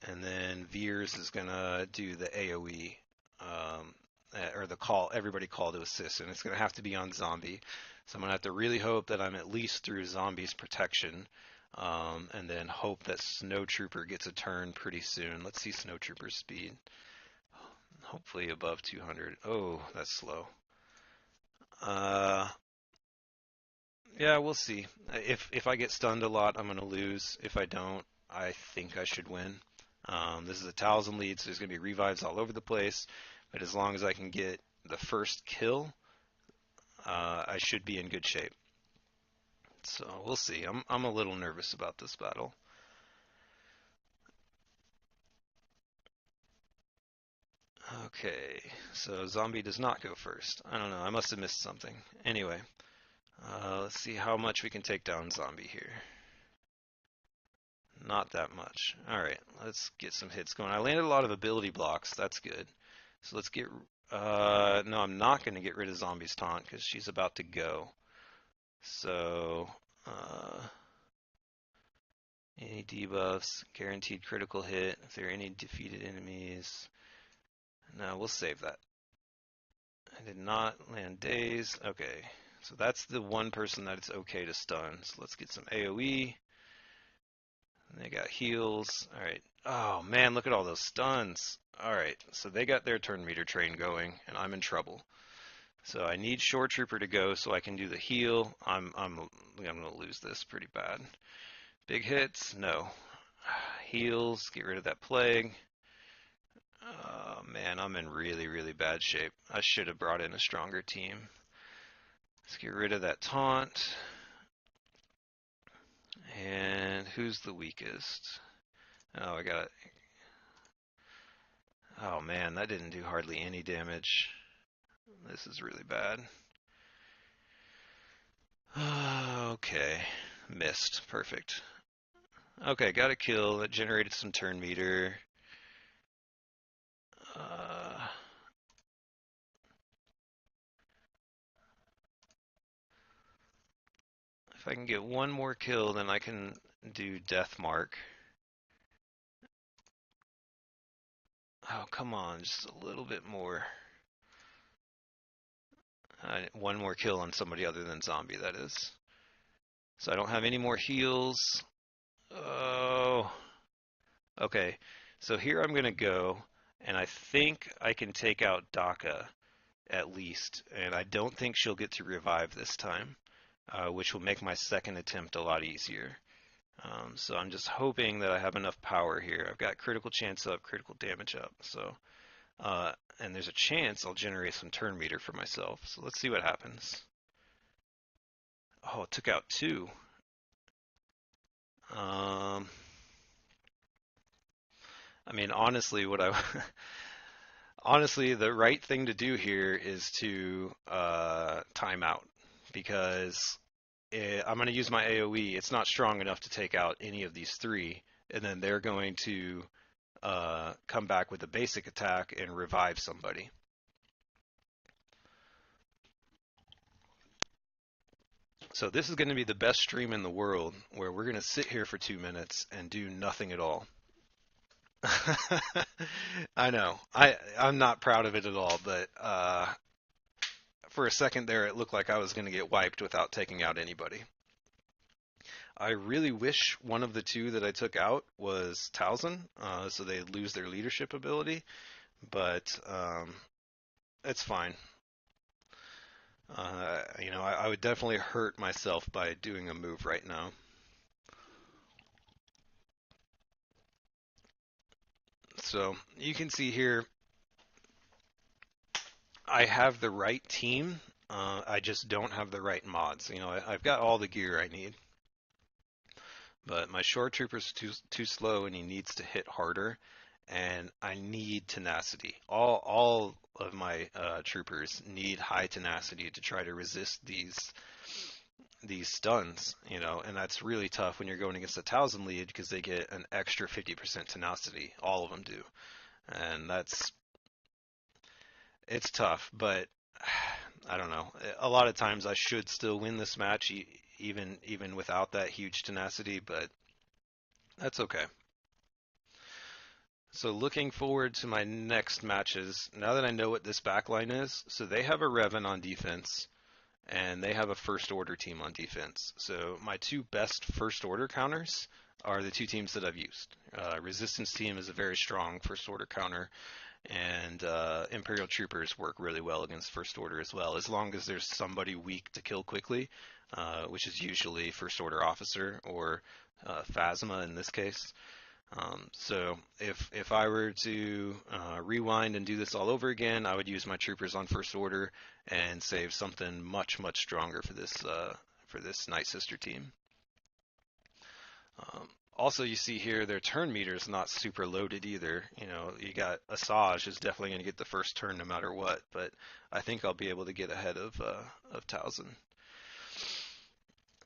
And then Veers is going to do the AoE, or the call, everybody call to assist. And it's going to have to be on zombie. So I'm going to have to really hope that I'm at least through zombie's protection. And then hope that Snow Trooper gets a turn pretty soon. Let's see Snow Trooper's speed. Hopefully above 200. Oh, that's slow. Yeah, we'll see. If I get stunned a lot, I'm going to lose. If I don't, I think I should win. This is a Talzin lead, so there's going to be revives all over the place. But as long as I can get the first kill, I should be in good shape. So we'll see. I'm a little nervous about this battle. Okay, so zombie does not go first. I don't know. I must have missed something. Anyway, let's see how much we can take down zombie here. Not that much. All right, let's get some hits going. I landed a lot of ability blocks. That's good. So let's get. No, I'm not going to get rid of zombie's taunt because she's about to go. So, any debuffs, guaranteed critical hit. If there are any defeated enemies. No, we'll save that. I did not land daze. Okay, so that's the one person that it's okay to stun. So let's get some AoE. And they got heals. All right. Oh man, look at all those stuns. All right, so they got their turn meter train going, and I'm in trouble. So I need Shore Trooper to go so I can do the heal. I'm gonna lose this pretty bad. Big hits, no. Heals, get rid of that plague. Oh man, I'm in really, really bad shape. I should have brought in a stronger team. Let's get rid of that taunt. And who's the weakest? Oh, I got. Oh man, that didn't do hardly any damage. This is really bad. Okay, missed. Perfect. Okay, got a kill. That generated some turn meter. Uh, if I can get one more kill, then I can do Death Mark. Oh, come on, just a little bit more. One more kill on somebody other than zombie, that is. So I don't have any more heals. Oh. Okay, so here I'm going to go, and I think I can take out Daka at least, and I don't think she'll get to revive this time, which will make my second attempt a lot easier. So I'm just hoping that I have enough power here. I've got critical chance up, critical damage up, so and there's a chance I'll generate some turn meter for myself. So let's see what happens. Oh, it took out two. I mean, honestly, honestly, the right thing to do here is to time out because I'm going to use my AoE. It's not strong enough to take out any of these three, and then they're going to come back with a basic attack and revive somebody. So this is going to be the best stream in the world where we're going to sit here for 2 minutes and do nothing at all. I know. I'm not proud of it at all, but for a second there it looked like I was going to get wiped without taking out anybody. I really wish one of the two that I took out was Towson, so they lose their leadership ability, but it's fine. I would definitely hurt myself by doing a move right now. So you can see here, I have the right team. I just don't have the right mods. I've got all the gear I need, but my Shore Trooper's too slow, and he needs to hit harder. And I need tenacity. All of my troopers need high tenacity to try to resist these stuns, and that's really tough when you're going against a Towson lead because they get an extra 50% tenacity. All of them do, and it's tough. But I don't know. A lot of times I should still win this match, even without that huge tenacity, but that's okay. So looking forward to my next matches, now that I know what this backline is, so they have a Revan on defense, and they have a First Order team on defense. So my two best First Order counters are the two teams that I've used. Resistance team is a very strong First Order counter, and Imperial Troopers work really well against First Order as well, as long as there's somebody weak to kill quickly, which is usually First Order officer or Phasma in this case. So if I were to rewind and do this all over again, I would use my troopers on First Order and save something much stronger for this Night Sister team. Also, you see here their turn meter is not super loaded either. You got Asajj is definitely going to get the first turn no matter what, but I think I'll be able to get ahead of Towson.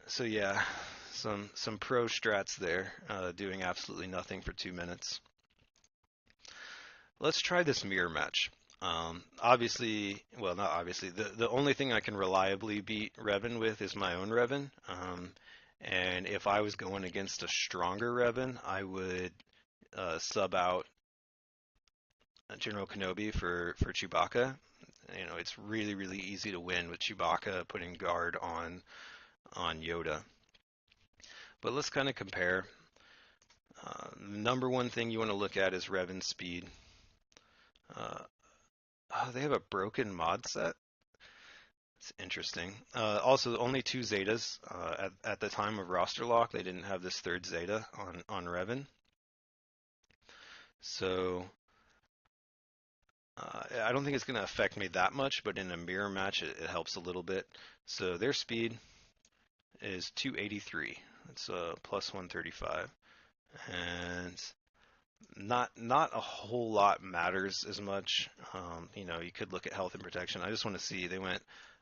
So yeah, some pro strats there, doing absolutely nothing for 2 minutes. Let's try this mirror match. Obviously, well, not obviously. The only thing I can reliably beat Revan with is my own Revan. And if I was going against a stronger Revan, I would sub out General Kenobi for Chewbacca. It's really easy to win with Chewbacca putting guard on Yoda. But let's kind of compare. The number one thing you want to look at is Revan speed. Uh, oh, they have a broken mod set. It's interesting. Also, only two Zetas at the time of roster lock. They didn't have this third Zeta on Revan. So I don't think it's going to affect me that much, but in a mirror match, it helps a little bit. So their speed is 283. It's plus 135, and not a whole lot matters as much. You could look at health and protection. I just want to see they went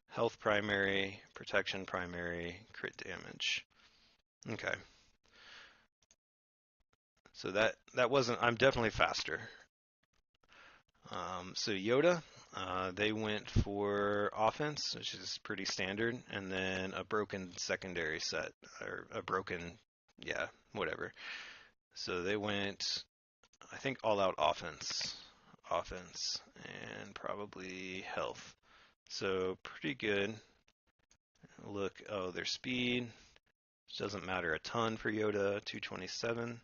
health primary, protection primary, crit damage. Okay, so that wasn't. I'm definitely faster. So Yoda, they went for offense, which is pretty standard, and then a broken secondary set, or a broken, yeah, whatever. So they went, I think, all out offense, and probably health. So pretty good. Look, oh, their speed, which doesn't matter a ton for Yoda, 227.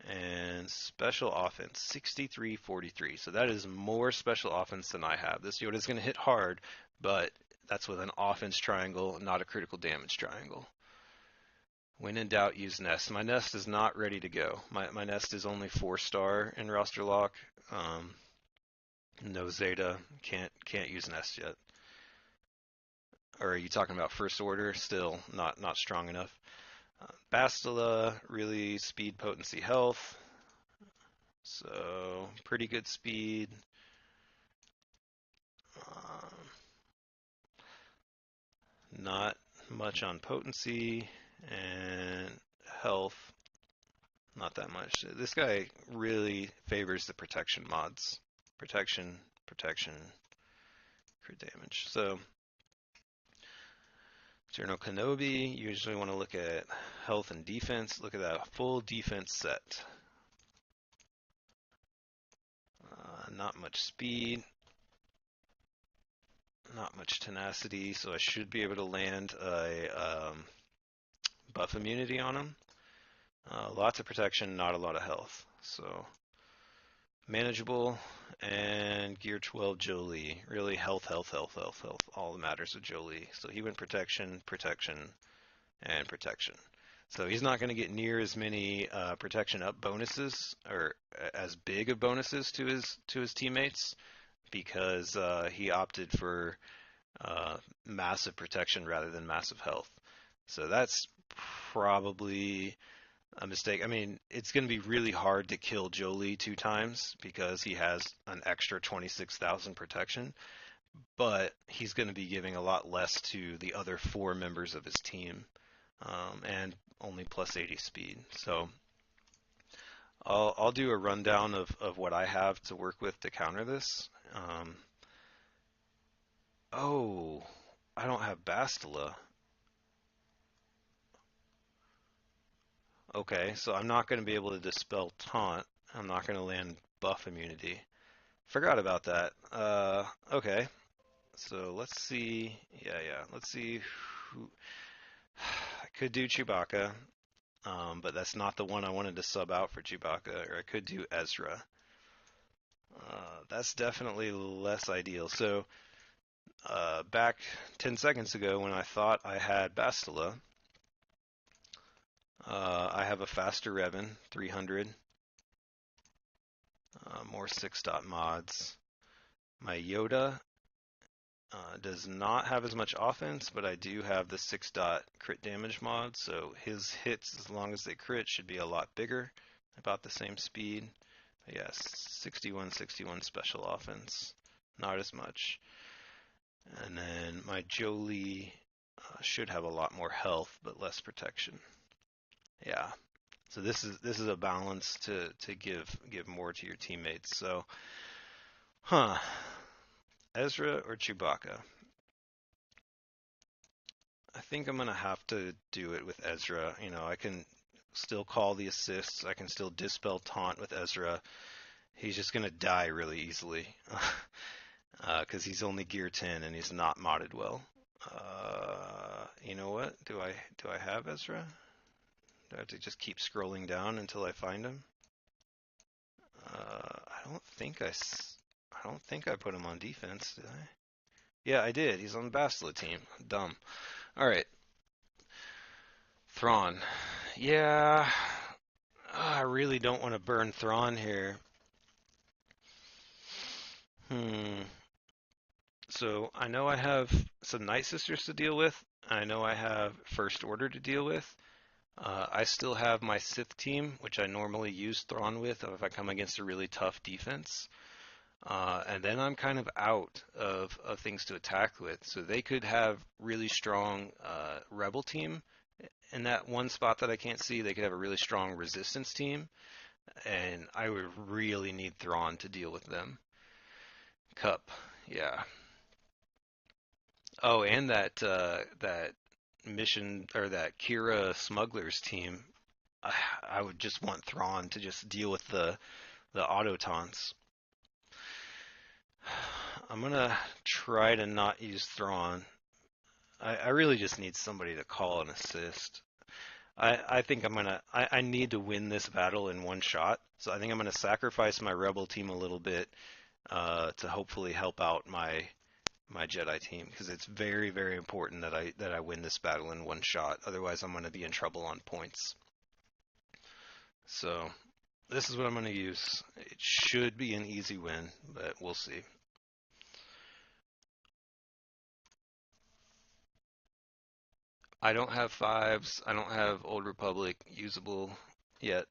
And special offense, 6343. So that is more special offense than I have. This Yoda is going to hit hard, but that's with an offense triangle, not a critical damage triangle. When in doubt, use Nest. My Nest is not ready to go. My Nest is only 4-star in roster lock. No Zeta. Can't use Nest yet. Or are you talking about first order? Still not strong enough. Bastila, really speed, potency, health. So pretty good speed. Not much on potency and health. Not that much. This guy really favors the protection mods. Protection, protection, crit damage. So General Kenobi, you usually want to look at health and defense. Look at that full defense set. Not much speed. Not much tenacity, so I should be able to land a buff immunity on him. Lots of protection, not a lot of health. So manageable. And Gear 12 Jolie. Really health. All that matters with Jolie. So he went protection, protection, and protection. So he's not going to get near as many protection up bonuses or as big of bonuses to his teammates because he opted for massive protection rather than massive health. So that's probably a mistake. I mean, it's going to be really hard to kill Jolie 2 times because he has an extra 26,000 protection, but he's going to be giving a lot less to the other 4 members of his team, and only plus 80 speed. So I'll do a rundown of what I have to work with to counter this. Oh, I don't have Bastila. Okay, so I'm not going to be able to dispel taunt. I'm not going to land buff immunity. Forgot about that. Okay, so let's see. Yeah. Let's see who. I could do Chewbacca, but that's not the one I wanted to sub out for Chewbacca. Or I could do Ezra. That's definitely less ideal. So back 10 seconds ago when I thought I had Bastila, I have a faster Revan, 300. More 6-dot mods. My Yoda does not have as much offense, but I do have the 6-dot crit damage mod, so his hits, as long as they crit, should be a lot bigger, about the same speed. But yes, 61 special offense, not as much. And then my Jolie should have a lot more health, but less protection. Yeah. So this is a balance to give more to your teammates. So, Ezra or Chewbacca? I think I'm gonna have to do it with Ezra. I can still call the assists. I can still dispel taunt with Ezra. He's just gonna die really easily because he's only gear 10 and he's not modded well. You know what? Do I have Ezra? Do I have to just keep scrolling down until I find him? I don't think I don't think I put him on defense, did I? Yeah, I did. He's on the Bastila team. Dumb. All right, Thrawn. Yeah, I really don't want to burn Thrawn here. Hmm. So I know I have some Night Sisters to deal with. I know I have First Order to deal with. I still have my Sith team, which I normally use Thrawn with if I come against a really tough defense. And then I'm kind of out of things to attack with. So they could have really strong Rebel team in that one spot that I can't see. They could have a really strong Resistance team, and I would really need Thrawn to deal with them. Cup, yeah. Oh, and that mission or that Kira smugglers team. I would just want Thrawn to just deal with the auto taunts. I'm gonna try to not use Thrawn. I really just need somebody to call and assist. I think I need to win this battle in one shot. So I think I'm gonna sacrifice my rebel team a little bit to hopefully help out my Jedi team because it's very, very important that I win this battle in one shot. Otherwise, I'm gonna be in trouble on points. So this is what I'm gonna use. It should be an easy win, but we'll see. I don't have fives. I don't have Old Republic usable yet.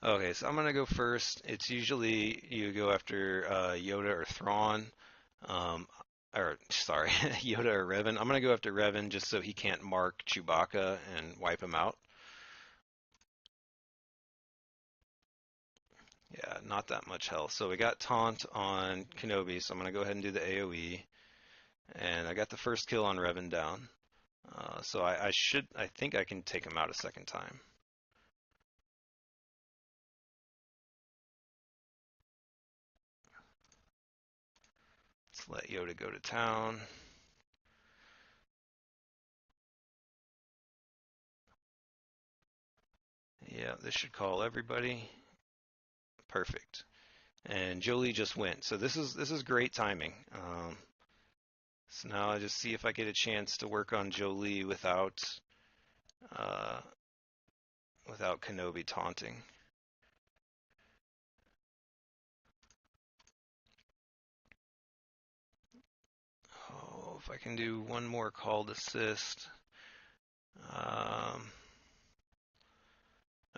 Okay, so I'm gonna go first. It's usually you go after Yoda or Thrawn, um, or sorry, Yoda or Revan. I'm gonna go after Revan just so he can't mark Chewbacca and wipe him out. Yeah, not that much health. So we got Taunt on Kenobi, so I'm gonna go ahead and do the AOE, and I got the first kill on Revan down. So I think I can take him out a second time. Let's let Yoda go to town. Yeah, this should call everybody. Perfect. And Jolie just went. So this is great timing. So now I just see if I get a chance to work on Jolie uh, without Kenobi taunting. Oh, if I can do one more called assist. Um,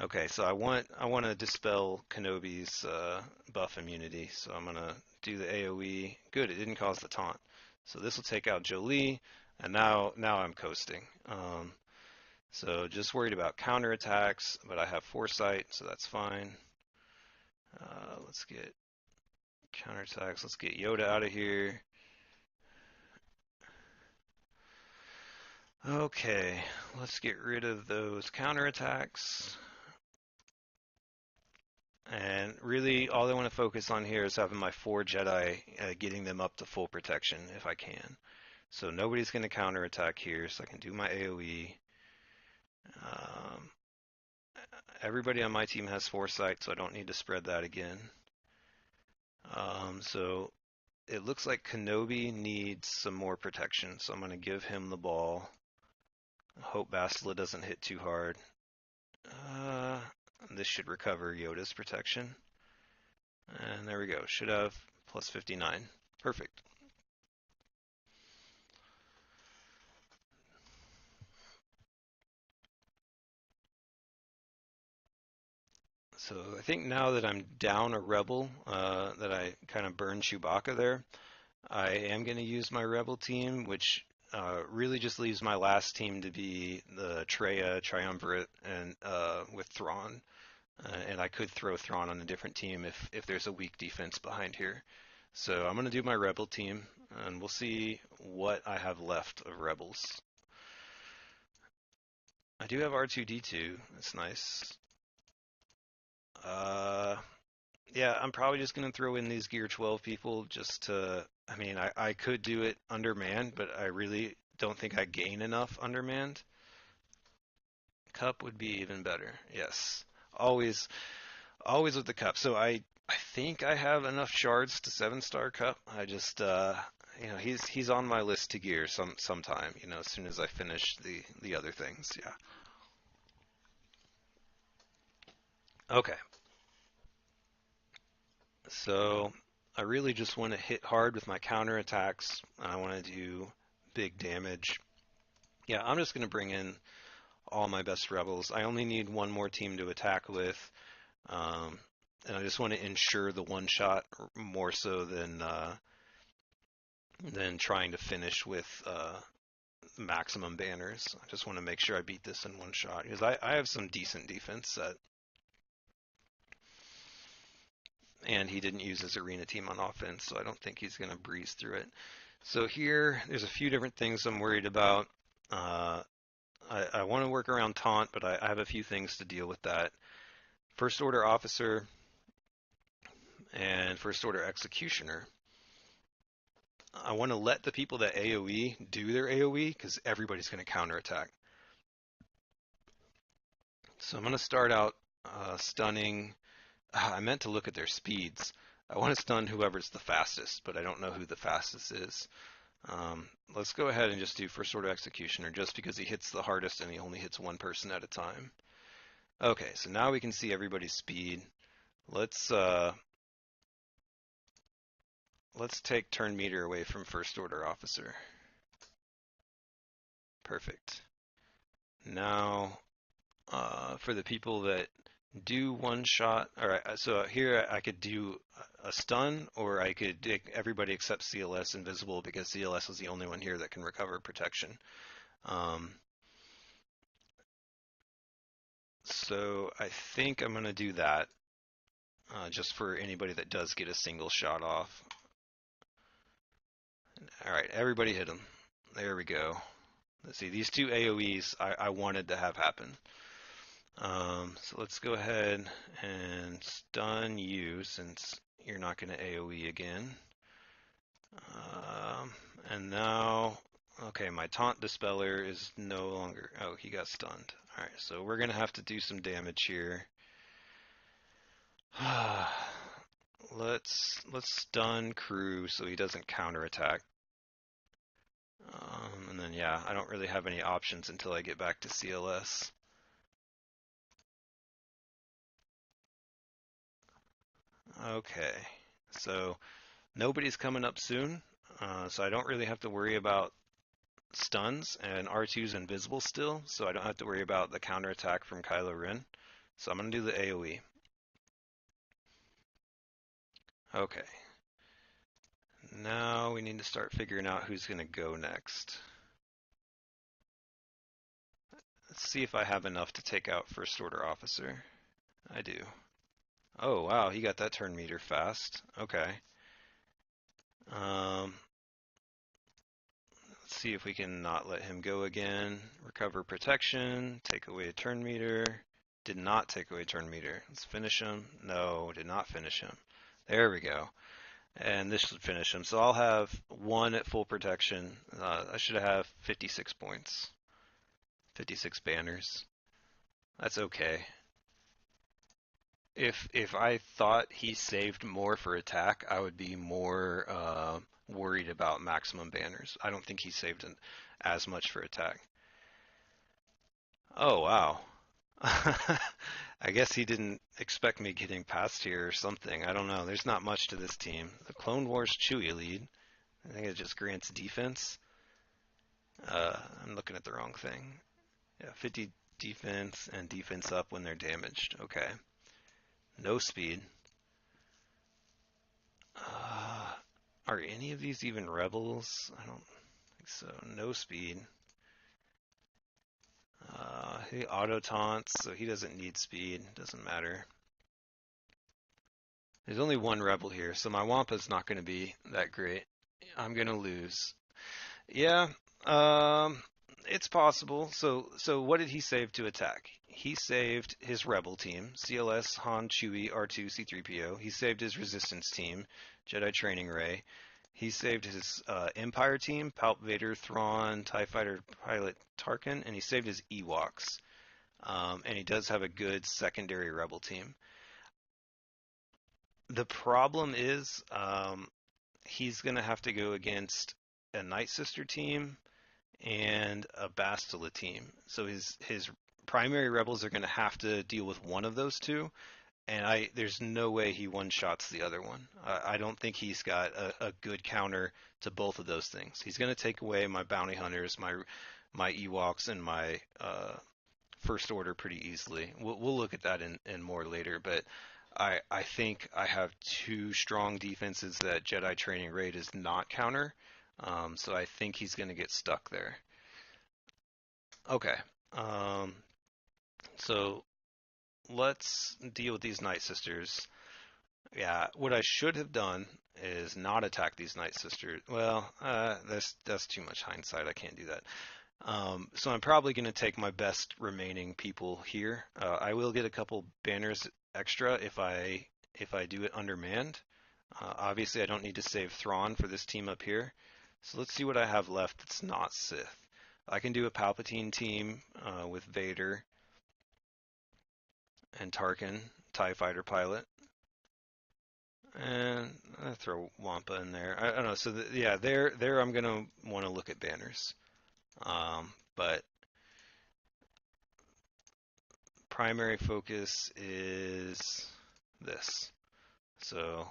okay, so I want to dispel Kenobi's buff immunity. So I'm gonna do the AOE. Good, it didn't cause the taunt. So this will take out Jolie, and now I'm coasting. So just worried about counterattacks, but I have foresight, so that's fine. Let's get counterattacks. Let's get Yoda out of here. Okay, let's get rid of those counterattacks. And really, all I want to focus on here is having my 4 Jedi, getting them up to full protection if I can. So nobody's going to counterattack here, so I can do my AoE. Um, Everybody on my team has foresight, so I don't need to spread that again. So it looks like Kenobi needs some more protection, so I'm going to give him the ball. I hope Bastila doesn't hit too hard. This should recover Yoda's protection. And there we go. Should have plus 59. Perfect. So I think now that I'm down a rebel, that I kind of burned Chewbacca there, I am going to use my rebel team, which really just leaves my last team to be the Traya Triumvirate and with Thrawn. And I could throw Thrawn on a different team if there's a weak defense behind here. So I'm going to do my rebel team, and we'll see what I have left of rebels. I do have R2-D2. That's nice. Uh, yeah, I'm probably just going to throw in these Gear 12 people just to. I mean, I could do it undermanned, but I really don't think I gain enough undermanned. Cup would be even better. Yes. Always with the cup. So I think I have enough shards to 7-star cup. I just he's on my list to gear sometime, as soon as I finish the other things. Yeah. Okay. So I really just want to hit hard with my counterattacks. I want to do big damage. Yeah, I'm just going to bring in all my best rebels. I only need one more team to attack with, um, and I just want to ensure the one shot more so than trying to finish with maximum banners. I just want to make sure I beat this in one shot because I have some decent defense set, and he didn't use his arena team on offense, so I don't think he's going to breeze through it. So here, there's a few different things I'm worried about. Uh, I want to work around taunt, but I have a few things to deal with that. First order officer and first order executioner. I want to let the people that AoE do their AoE because everybody's going to counterattack. So I'm going to start out stunning. I meant to look at their speeds. I want to stun whoever's the fastest, but I don't know who the fastest is. Let's go ahead and just do first order executioner just because he hits the hardest and he only hits one person at a time. Okay, so now we can see everybody's speed. Let's take turn meter away from first order officer. Perfect. Now for the people that do one shot, all right, so here I could do a stun, or I could make everybody except CLS invisible because CLS is the only one here that can recover protection. So I think I'm going to do that just for anybody that does get a single shot off. All right, everybody hit him. There we go. Let's see, these two AoEs I wanted to have happen. So let's go ahead and stun you since you're not going to AoE again. And now, okay, my taunt dispeller is no longer, oh, he got stunned. All right, so we're going to have to do some damage here. Let's stun crew so he doesn't counterattack. And then yeah, I don't really have any options until I get back to CLS. Okay, so nobody's coming up soon, so I don't really have to worry about stuns, and R2's invisible still, so I don't have to worry about the counterattack from Kylo Ren. So I'm going to do the AoE. Okay. Now we need to start figuring out who's going to go next. Let's see if I have enough to take out First Order Officer. I do. Oh, wow, he got that turn meter fast. Okay. Let's see if we can not let him go again. Recover protection, take away a turn meter. Did not take away turn meter. Let's finish him. No, did not finish him. There we go. And this should finish him. So I'll have one at full protection. I should have 56 points. 56 banners. That's okay. If I thought he saved more for attack, I would be more worried about maximum banners. I don't think he saved as much for attack. Oh, wow. I guess he didn't expect me getting past here or something. I don't know. There's not much to this team. The Clone Wars Chewie lead. I think it just grants defense. I'm looking at the wrong thing. Yeah, 50 defense and defense up when they're damaged. Okay. No speed. Are any of these even rebels? I don't think so. No speed. He auto taunts, so he doesn't need speed. Doesn't matter. There's only one rebel here, so my Wampa's not going to be that great. I'm going to lose. Yeah, it's possible. So what did he save to attack? He saved his rebel team, CLS, Han, Chewie, R2, C3PO. He saved his resistance team, Jedi Training Ray. He saved his Empire team, Palp Vader, Thrawn, TIE Fighter pilot Tarkin, and he saved his Ewoks. And he does have a good secondary rebel team. The problem is he's going to have to go against a Night Sister team and a Bastila team. So his primary rebels are going to have to deal with one of those two, and there's no way he one shots the other one. I don't think he's got a good counter to both of those things. He's going to take away my bounty hunters, my Ewoks, and my first order pretty easily. We'll look at that in more later, but I think I have two strong defenses that Jedi Training Raid is not counter. So I think he's going to get stuck there. Okay. Um, so let's deal with these Night Sisters. Yeah, what I should have done is not attack these Night Sisters. Well, that's too much hindsight. I can't do that. So I'm probably going to take my best remaining people here. I will get a couple banners extra if I do it undermanned. Obviously, I don't need to save Thrawn for this team up here. So let's see what I have left that's not Sith. I can do a Palpatine team with Vader and Tarkin, TIE fighter pilot. And I throw Wampa in there. I don't know. So yeah, there I'm gonna want to look at banners. But primary focus is this. So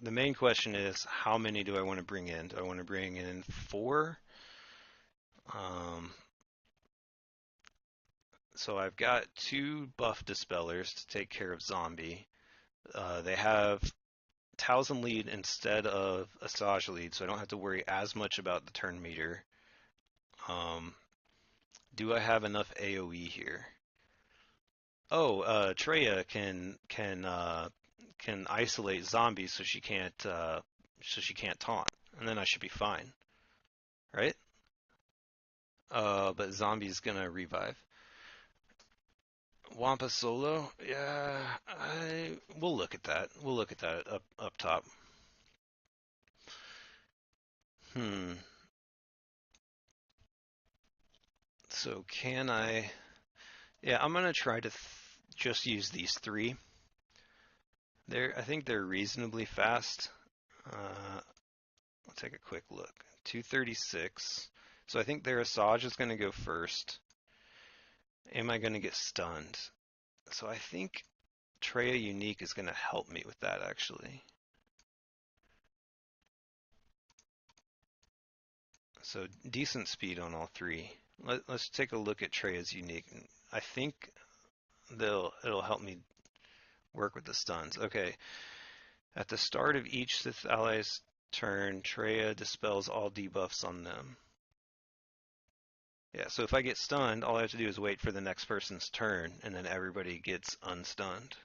the main question is, how many do I want to bring in? Do I want to bring in 4? So I've got 2 buff dispellers to take care of zombie. They have Towson lead instead of Asajj lead, so I don't have to worry as much about the turn meter. Do I have enough AoE here? Oh, Traya can isolate zombies so she can't taunt, and then I should be fine, right? But zombie's gonna revive. Wampa solo, yeah, we'll look at that. We'll look at that up top. So can I? Yeah, I'm gonna try to just use these 3. I think they're reasonably fast. I'll take a quick look. 236. So I think their Asajj is going to go first. Am I going to get stunned? So I think Traya Unique is going to help me with that, actually. So decent speed on all 3. Let's take a look at Treya's Unique. I think it'll help me work with the stuns. Okay. At the start of each Sith ally's turn, Traya dispels all debuffs on them. Yeah, so if I get stunned, all I have to do is wait for the next person's turn, and then everybody gets unstunned.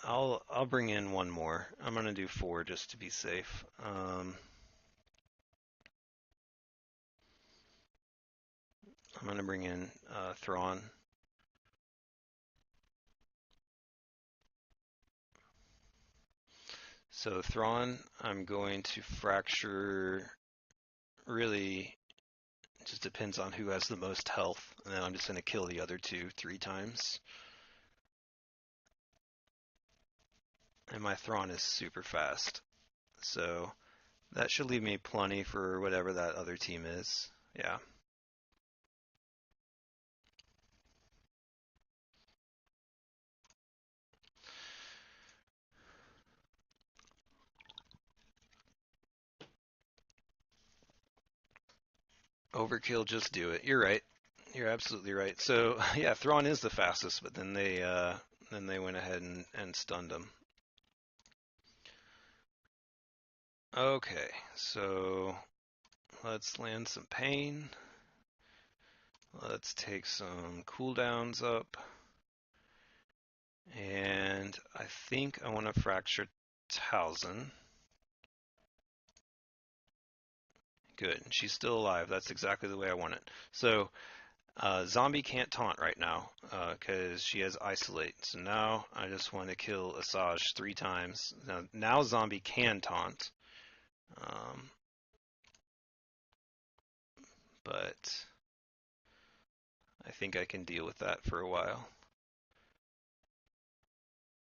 I'll bring in 1 more. I'm gonna do 4 just to be safe. I'm gonna bring in Thrawn. So Thrawn, I'm going to fracture. Really, it just depends on who has the most health, and then I'm just gonna kill the other 2 3 times. And my Thrawn is super fast, so that should leave me plenty for whatever that other team is. Yeah. Overkill, just do it. You're right. You're absolutely right. So yeah, Thrawn is the fastest, but then they went ahead and stunned him. Okay, so let's land some pain. Let's take some cooldowns up. And I think I want to fracture Towson. Good. She's still alive. That's exactly the way I want it. So zombie can't taunt right now because she has isolate. So now I just want to kill Asajj 3 times. Now zombie can taunt. but I think I can deal with that for a while.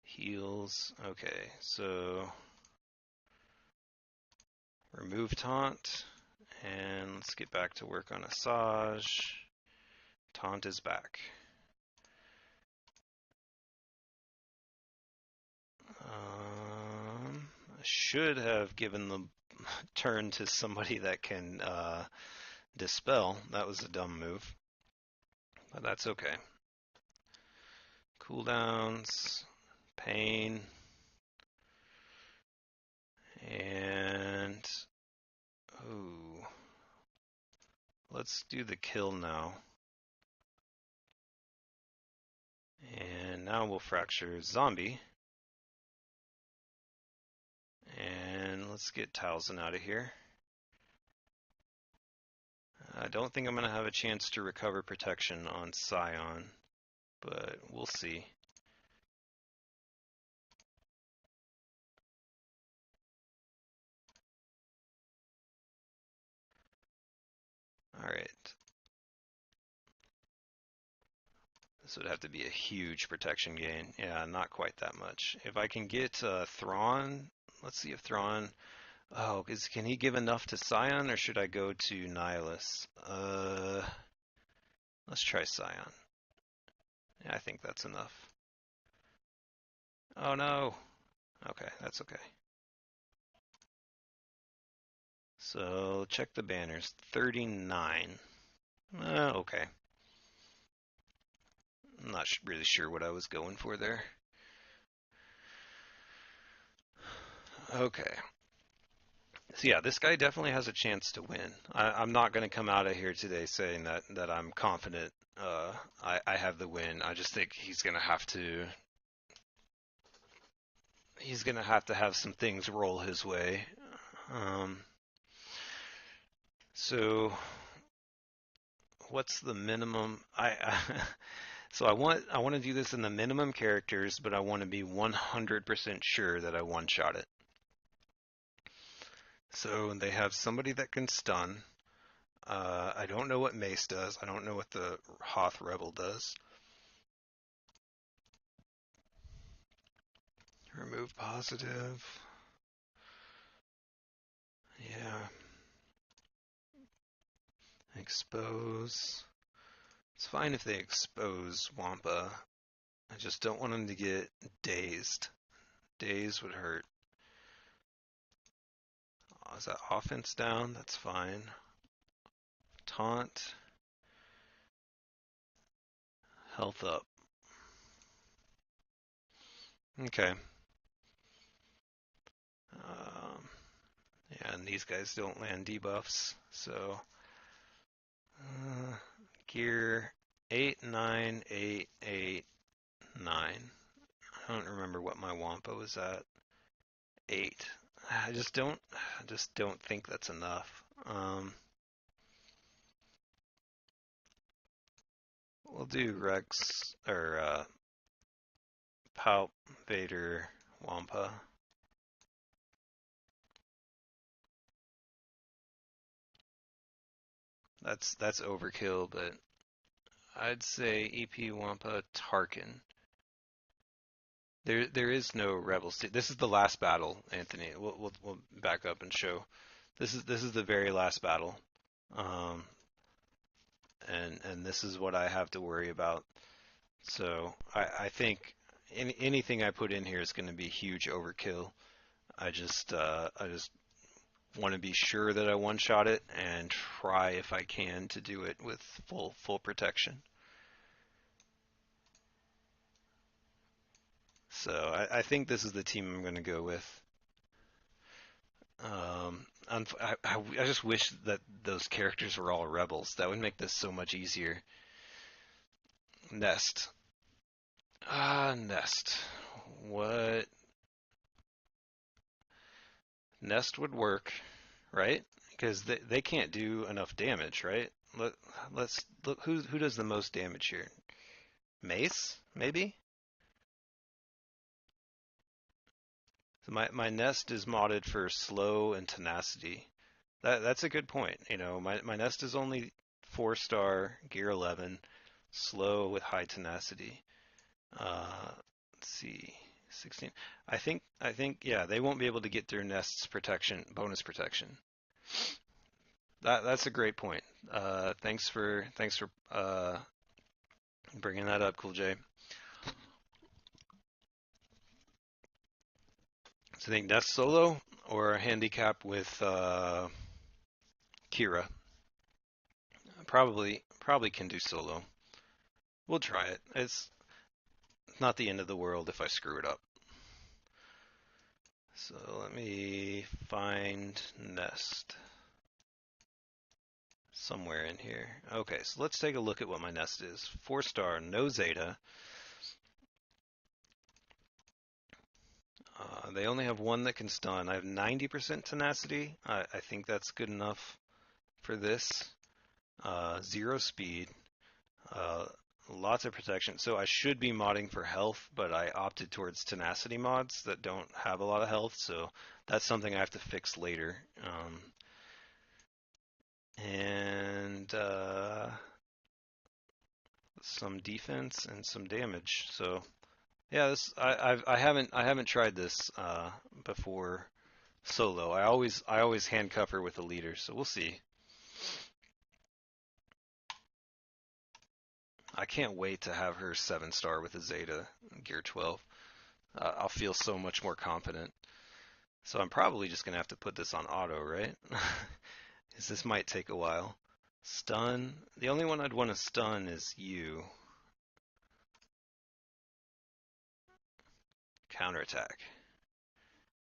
Heals. Okay, so remove taunt, and let's get back to work on Asajj. Taunt is back. I should have given the turn to somebody that can dispel. That was a dumb move, but that's okay. Cooldowns, pain, and ooh, let's do the kill now. And now we'll fracture zombie. And let's get Talzin out of here. I don't think I'm going to have a chance to recover protection on Scion, but we'll see. Alright. This would have to be a huge protection gain. Yeah, not quite that much. If I can get Thrawn, let's see if Thrawn... Oh, can he give enough to Scion, or should I go to Nihilus? Let's try Scion. Yeah, I think that's enough. Oh no! Okay, that's okay. So, check the banners. 39. Okay. I'm not really sure what I was going for there. Okay. So yeah, this guy definitely has a chance to win. I'm not going to come out of here today saying that I'm confident I have the win. I just think he's going to have to have some things roll his way. So what's the minimum? So I want to do this in the minimum characters, but I want to be 100% sure that I one-shot it. So they have somebody that can stun. I don't know what Mace does. I don't know what the Hoth Rebel does. Remove positive. Yeah. Expose. It's fine if they expose Wampa. I just don't want him to get dazed. Daze would hurt. Oh, is that offense down? That's fine. Taunt. Health up. Okay. Yeah, and these guys don't land debuffs, so gear 8, 9, 8, 8, 9. I don't remember what my Wampa was at. 8. I just don't think that's enough. We'll do Rex or Palp, Vader, Wampa. That's overkill, but I'd say EP Wampa Tarkin. There is no rebels. This is the last battle, Anthony. We'll back up and show. This is the very last battle, and this is what I have to worry about. So I think anything I put in here is going to be huge overkill. I just want to be sure that I one-shot it and try if I can to do it with full protection. So I think this is the team I'm going to go with. I just wish that those characters were all rebels. That would make this so much easier. Nest. Nest. What? Nest would work, right? Because they can't do enough damage, right? Let's look who does the most damage here. Mace, maybe? So my nest is modded for slow and tenacity. That's a good point. You know, my nest is only 4-star, gear 11, slow with high tenacity. Let's see, 16. I think, yeah, they won't be able to get their nest's protection, bonus protection. That's a great point. Thanks for bringing that up, Cool J. So I think nest solo or a handicap with Kira. Probably can do solo. We'll try it. It's not the end of the world if I screw it up. So let me find nest somewhere in here. Okay, so let's take a look at what my nest is. 4-star, no Zeta. They only have one that can stun. I have 90% tenacity. I think that's good enough for this. 0 speed. Uh, Lots of protection. So I should be modding for health, but I opted towards tenacity mods that don't have a lot of health, so that's something I have to fix later. And some defense and some damage. So yeah, I haven't tried this before solo. I always handcuff her with a leader, so we'll see. I can't wait to have her 7-star with a Zeta gear 12. I'll feel so much more confident. So I'm probably just gonna have to put this on auto, right? Because this might take a while. Stun. The only one I'd want to stun is you. Counterattack.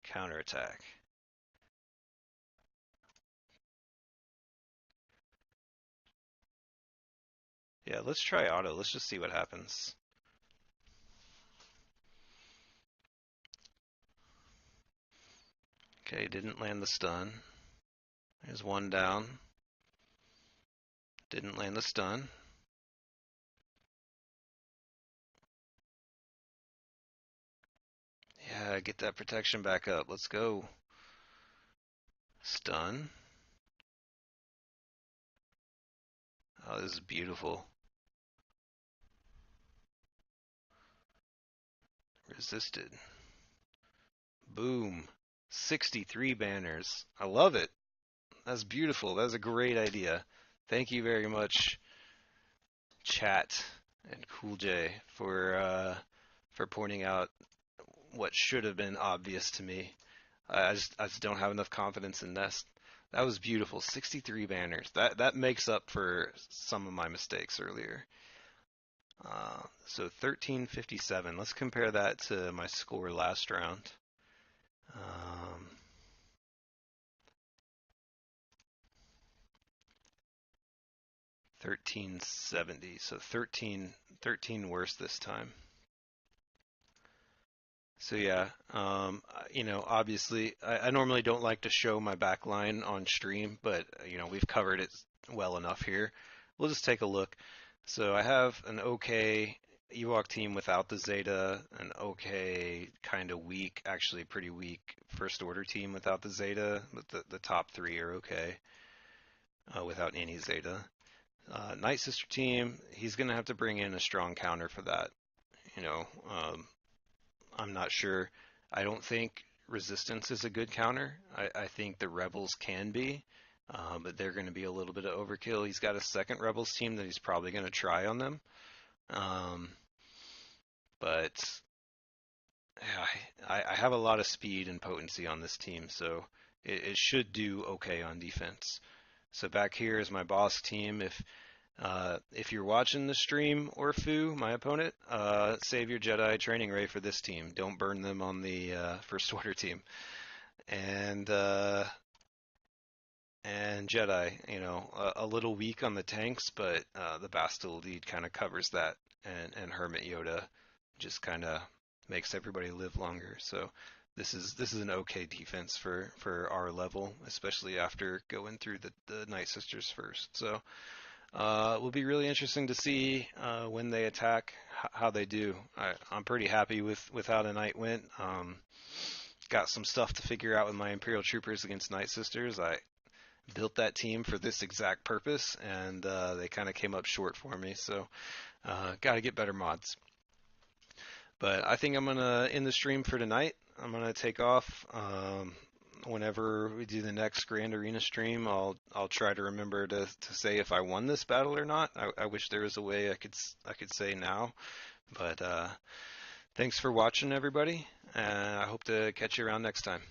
Counterattack. Yeah, let's try auto. Let's just see what happens. Okay, didn't land the stun. There's one down. Didn't land the stun. Yeah, get that protection back up. Let's go. Stun. Oh, this is beautiful. Resisted. Boom. 63 banners. I love it. That's beautiful. That's a great idea. Thank you very much, chat and Cool J, for pointing out what should have been obvious to me. I just don't have enough confidence in Nest. That was beautiful. 63 banners. That makes up for some of my mistakes earlier. So 1357. Let's compare that to my score last round. 1370. So 13 worse this time. So yeah, obviously I normally don't like to show my back line on stream, but we've covered it well enough here. We'll just take a look. So I have an okay Ewok team without the Zeta, an okay kind of weak, actually pretty weak First Order team without the Zeta, but the top 3 are okay without any Zeta. Night Sister team, he's going to have to bring in a strong counter for that. I'm not sure. I don't think Resistance is a good counter. I think the Rebels can be, but they're going to be a little bit of overkill. He's got a second Rebels team that he's probably going to try on them. But yeah, I have a lot of speed and potency on this team, so it should do okay on defense. So back here is my boss team. If you're watching the stream, Orfu, my opponent, save your Jedi training ray for this team. Don't burn them on the First Order team. And Jedi, a little weak on the tanks, but the Bastille lead kind of covers that, and Hermit Yoda just kind of makes everybody live longer. So this is an okay defense for our level, especially after going through the Night Sisters first. So it will be really interesting to see when they attack how they do. I'm pretty happy with how the night went. Got some stuff to figure out with my Imperial Troopers against Night Sisters. built that team for this exact purpose, and they kind of came up short for me. So got to get better mods. But I think I'm gonna end the stream for tonight. I'm gonna take off. Whenever we do the next Grand Arena stream, I'll try to remember to say if I won this battle or not. I wish there was a way I could say now. But thanks for watching, everybody, and I hope to catch you around next time.